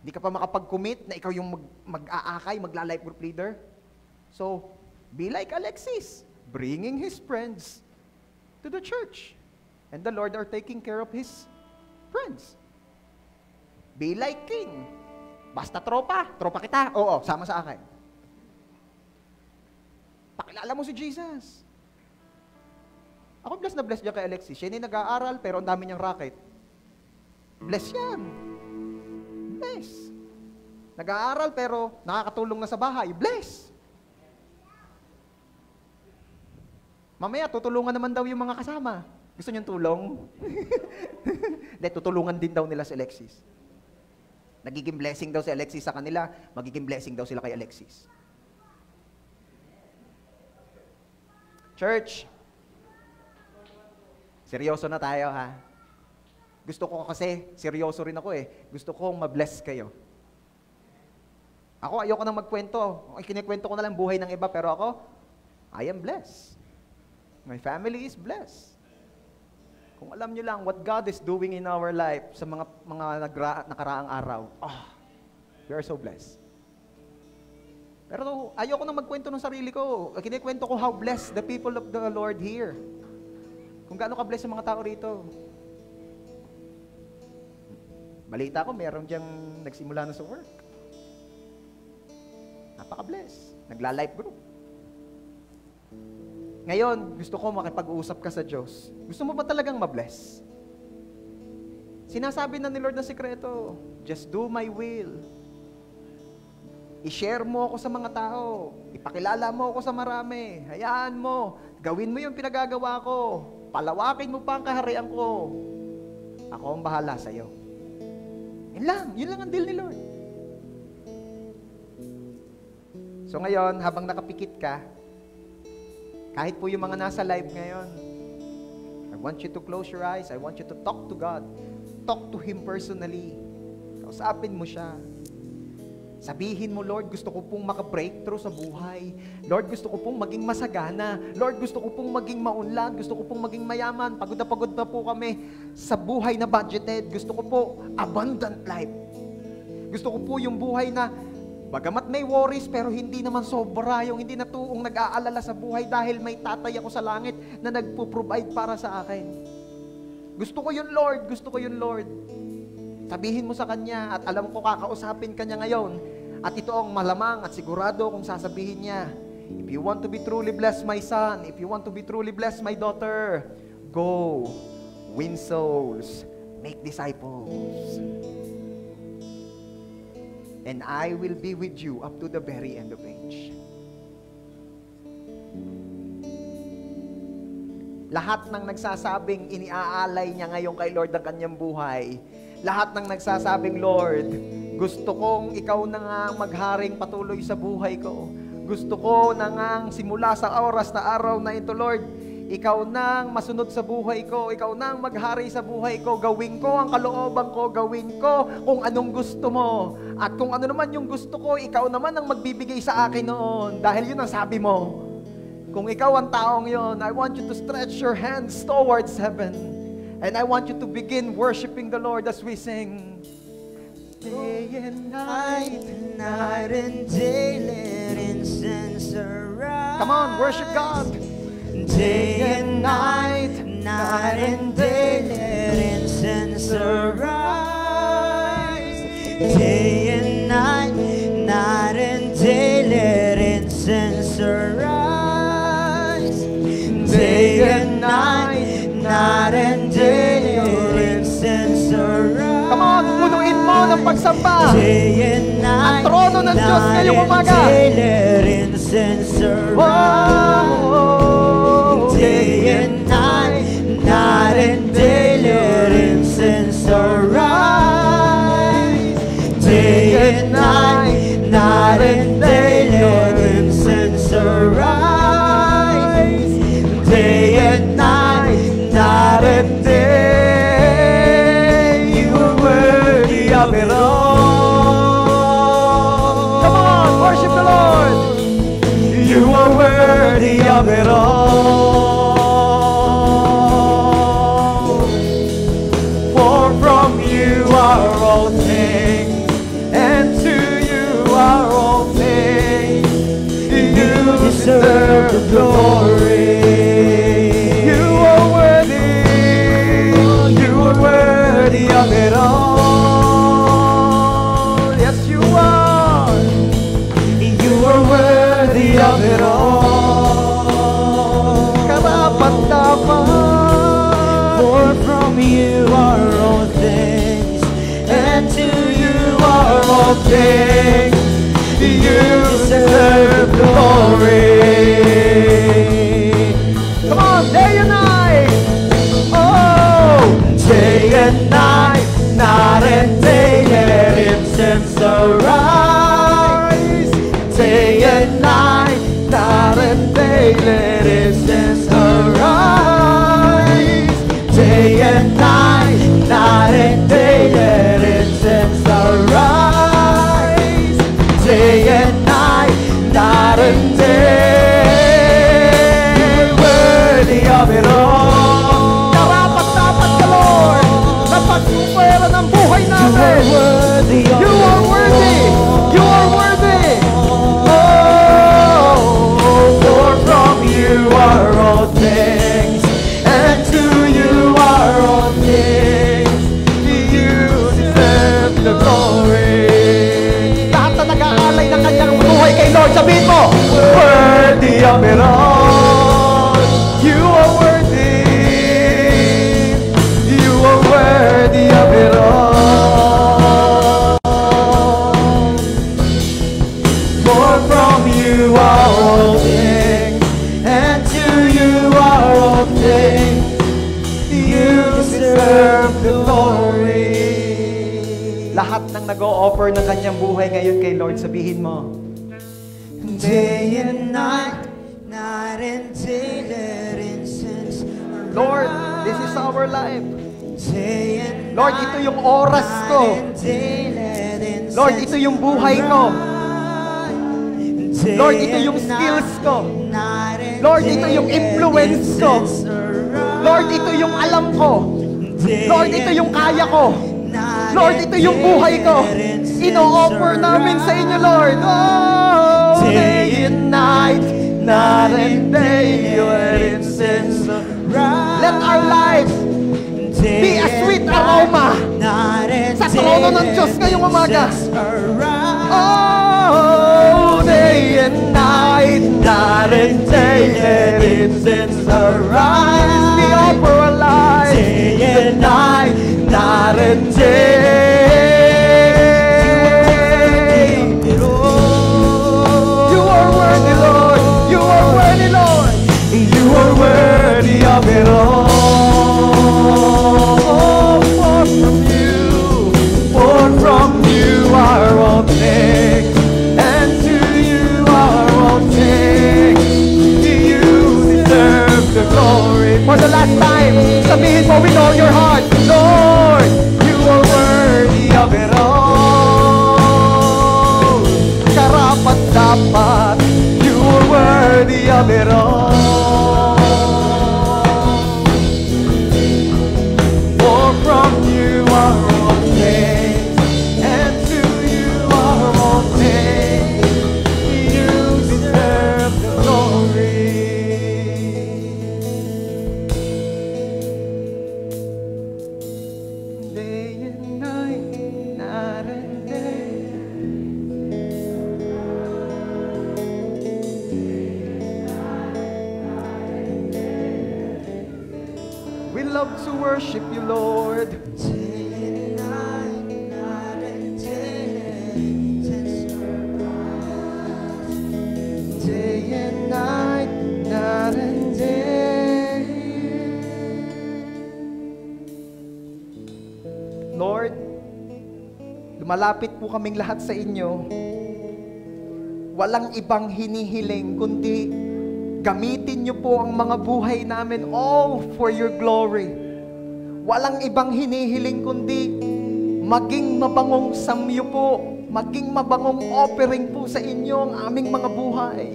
S1: Hindi ka pa makapag-commit na ikaw yung mag-aakay, magla-life group leader. So, be like Alexis, bringing his friends to the church. And the Lord are taking care of His friends. Be like King. Basta tropa kita. Oo, sama sa akin. Pakilala mo si Jesus. Ako bless na bless dyan kay Alexis. Siya nag-aaral pero ang dami niyang racket. Bless yan. Bless. Nag-aaral pero nakakatulong na sa bahay. Bless. Mamaya tutulungan naman daw yung mga kasama. Gusto niyong tulong? Hindi, tutulungan din daw nila si Alexis. Nagiging blessing daw si Alexis sa kanila, magiging blessing daw sila kay Alexis. Church, seryoso na tayo ha. Gusto ko kasi, seryoso rin ako eh. Gusto kong ma-bless kayo. Ako, ayoko nang magkwento. Kinikwento ko na lang buhay ng iba, pero ako, I am blessed. My family is blessed. Kung alam nyo lang what God is doing in our life sa mga nakaraang araw, we are so blessed. Pero ayoko na magkwento ng sarili ko. Kinikwento ko how blessed the people of the Lord here. Kung gaano ka-bless ang mga tao rito. Balita ko, meron diyang nagsimula na sa work. Napaka-bless. Nagla-life group. Ngayon, gusto ko makipag-usap ka sa Diyos. Gusto mo ba talagang ma-bless? Sinasabi na ni Lord na sikreto, just do my will. I-share mo ako sa mga tao. Ipakilala mo ako sa marami. Hayaan mo. Gawin mo yung pinagagawa ko. Palawakin mo pa ang kaharian ko. Ako ang bahala sa'yo. Yun lang ang deal ni Lord. So ngayon, habang nakapikit ka, kahit po yung mga nasa live ngayon, I want you to close your eyes. I want you to talk to God. Talk to Him personally. Kausapin mo siya. Sabihin mo, Lord, gusto ko pong maka-breakthrough sa buhay. Lord, gusto ko pong maging masagana. Lord, gusto ko pong maging maunlad. Gusto ko pong maging mayaman. Pagod na po kami sa buhay na budgeted. Gusto ko po abundant life. Gusto ko po yung buhay na bagamat may worries, pero hindi naman sobra, yung hindi na tuong nag-aalala sa buhay dahil may tatay ako sa langit na nagpo-provide para sa akin. Gusto ko yun, Lord. Gusto ko yun, Lord. Sabihin mo sa Kanya, at alam ko kakausapin Kanya ngayon. At ito ang malamang at sigurado kung sasabihin niya, if you want to be truly blessed, my son, if you want to be truly blessed, my daughter, go, win souls, make disciples. And I will be with you up to the very end of age. Lahat ng nagsasabing iniaalay niya ngayon kay Lord ang kanyang buhay, lahat ng nagsasabing, Lord, gusto kong ikaw na nga magharing patuloy sa buhay ko. Gusto ko na nga simula sa oras na araw na ito, Lord, ikaw nang masunod sa buhay ko, ikaw nang maghari sa buhay ko, gawin ko ang kalooban ko, gawin ko kung anong gusto mo. At kung ano naman yung gusto ko, ikaw naman ang magbibigay sa akin noon. Dahil yun ang sabi mo. Kung ikaw ang taong yon, I want you to stretch your hands towards heaven. And I want you to begin worshiping the Lord as we sing. Day and night,
S2: night and day, let incense arise.
S1: Come on, worship God.
S2: Day and night, night and day, let incense arise. Day and night, night and day, let incense arise. Day and night, night and day, let incense arise.
S1: Come on, punuin mo ng pagsamba.
S2: Day and night,
S1: ang trono ng Diyos ngayong umaga.
S2: let incense arise. Day and night, night and day, let incense arise. Day and night, night and day, let incense arise. Day and night, night and day, you are worthy of it all.
S1: Come on, worship the Lord.
S2: You are worthy of it all. For from you are all things, and to you are all things. You deserve the glory. You are worthy. You are worthy of it all.
S1: Yes, you are.
S2: You are worthy of it all.
S1: Karapat-dapat.
S2: For from you are all things, and to you are all things. You deserve glory.
S1: Come on, day and night.
S2: Oh, day and night, night and day, let incense arise. Day and night, night and day, let incense arise. Day and night, night and day, let incense arise. Day and night, night and day, worthy of it all.
S1: Karapat-dapat ka, Lord. Napagpupera ng buhay
S2: You
S1: natin.
S2: are worthy of
S1: You
S2: it
S1: are worthy. You are worthy.
S2: all. For from you are all things, and to you are all things. You deserve the glory.
S1: Lahat na nag-aalay ng kanyang buhay kay Lord, sabihin mo,
S2: Worthy of it all. You are worthy. You are worthy of it all. For from you are all things, and to you are all things. You deserve the glory.
S1: lahat ng nag-o-offer ng kanyang buhay ngayon kay Lord, sabihin mo,
S2: Day and night, night and day, let incense arise.
S1: Lord, this is our life.
S2: Day and
S1: Lord, ito yung oras ko.
S2: night and day, let incense
S1: Lord, ito yung buhay ko.
S2: arise. Day
S1: Lord, ito yung
S2: and
S1: skills ko.
S2: night and
S1: Lord,
S2: day,
S1: ito yung
S2: let
S1: influence ko.
S2: incense arise.
S1: Lord, ito yung alam ko.
S2: Day
S1: Lord, ito yung
S2: and
S1: kaya ko.
S2: night
S1: Lord,
S2: and
S1: ito yung
S2: day,
S1: buhay ko.
S2: let incense
S1: Ino-offer namin sa inyo, Lord. Oh,
S2: Day and night, night and day, let incense arise.
S1: let our life Be a sweet aroma sa trono ng Diyos ngayong umaga. Oh, day and night, night and day, let incense arise. We offer our lives, day and night, night and day. You are worthy, Lord. You are worthy, Lord. You are worthy of it all. For from you are all things, and to you are all things. You deserve the glory. For the last time, sabihin mo with all your heart, Lord, you are worthy of it all. Karapat dapat, you are worthy of it all. For from you are all things, and to you are all things. You deserve the glory. Day and night, night and day. We love to worship you, Lord. Day and night, night and day. Day and night, night and day. Lord, lumalapit po kaming lahat sa inyo. Walang ibang hinihiling kundi gamitin niyo po ang mga buhay namin all for your glory. Walang ibang hinihiling kundi maging mabangong samyo po, maging mabangong offering po sa inyo ang aming mga buhay.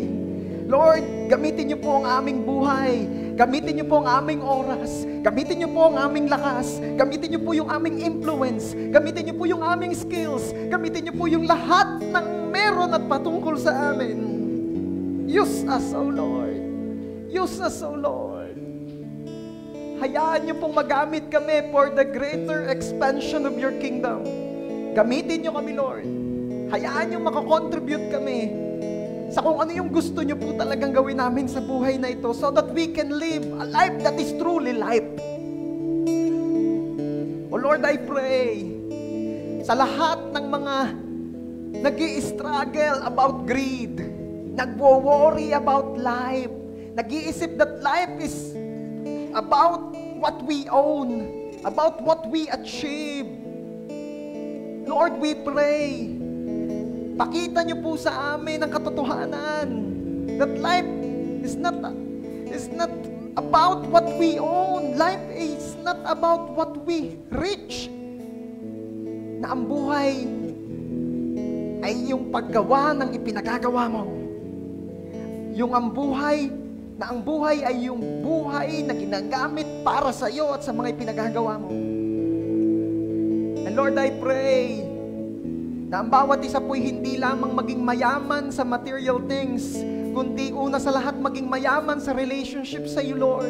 S1: Lord, gamitin niyo po ang aming buhay. Gamitin niyo po ang aming oras. Gamitin niyo po ang aming lakas. Gamitin niyo po yung aming influence. Gamitin niyo po yung aming skills. Gamitin niyo po yung lahat ng meron at patungkol sa amin. Use us, O Lord. Use us, O Lord. Hayaan niyo pong magamit kami for the greater expansion of your kingdom. Gamitin niyo kami, Lord. Hayaan niyo makakontribute kami sa kung ano yung gusto niyo po talagang gawin namin sa buhay na ito so that we can live a life that is truly life. O Lord, I pray sa lahat ng mga nag-i-struggle about greed, nagwo-worry about life, nag-iisip that life is about what we own, about what we achieve. Lord, we pray, pakita niyo po sa amin ang katotohanan that life is not about what we own. Life is not about what we reach. Na ang buhay ay yung paggawa ng ipinagagawa mo. Ang buhay ay yung buhay na ginagamit para sa iyo at sa mga ipinagagawa mo. And Lord, I pray na ang bawat isa po'y hindi lamang maging mayaman sa material things, kundi una sa lahat maging mayaman sa relationship sa iyo, Lord.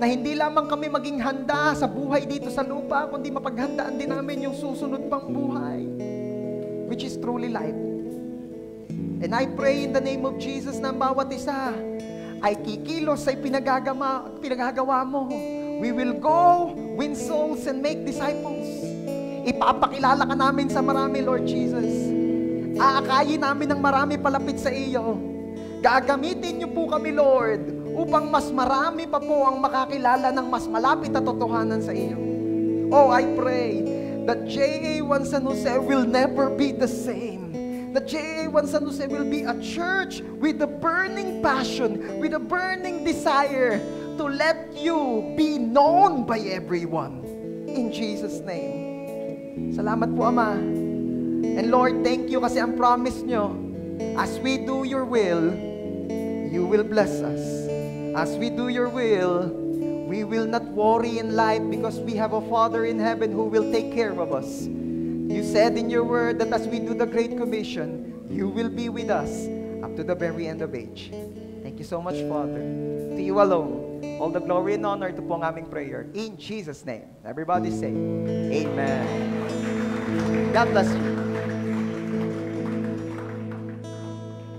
S1: Na hindi lamang kami maging handa sa buhay dito sa lupa, kundi mapaghandaan din namin yung susunod pang buhay, which is truly life. And I pray in the name of Jesus na ang bawat isa ay kikilos sa pinagagawa mo. We will go, win souls, and make disciples. Ipapakilala ka namin sa marami, Lord Jesus. Aakayin namin ng marami palapit sa iyo. Gagamitin niyo po kami, Lord, upang mas marami pa po ang makakilala ng mas malapit na totohanan sa iyo. Oh, I pray that JA1 San Jose will never be the same. That JA1 San Jose will be a church with a burning passion, with a burning desire to let you be known by everyone. In Jesus' name. Salamat po, Ama. And Lord, thank you kasi ang promise nyo, as we do your will, you will bless us. As we do your will, we will not worry in life because we have a Father in heaven who will take care of us. You said in your word that as we do the Great Commission, you will be with us up to the very end of age. Thank you so much, Father. To you alone, all the glory and honor. Ito po ang aming prayer. In Jesus' name. Everybody say, Amen. God bless you.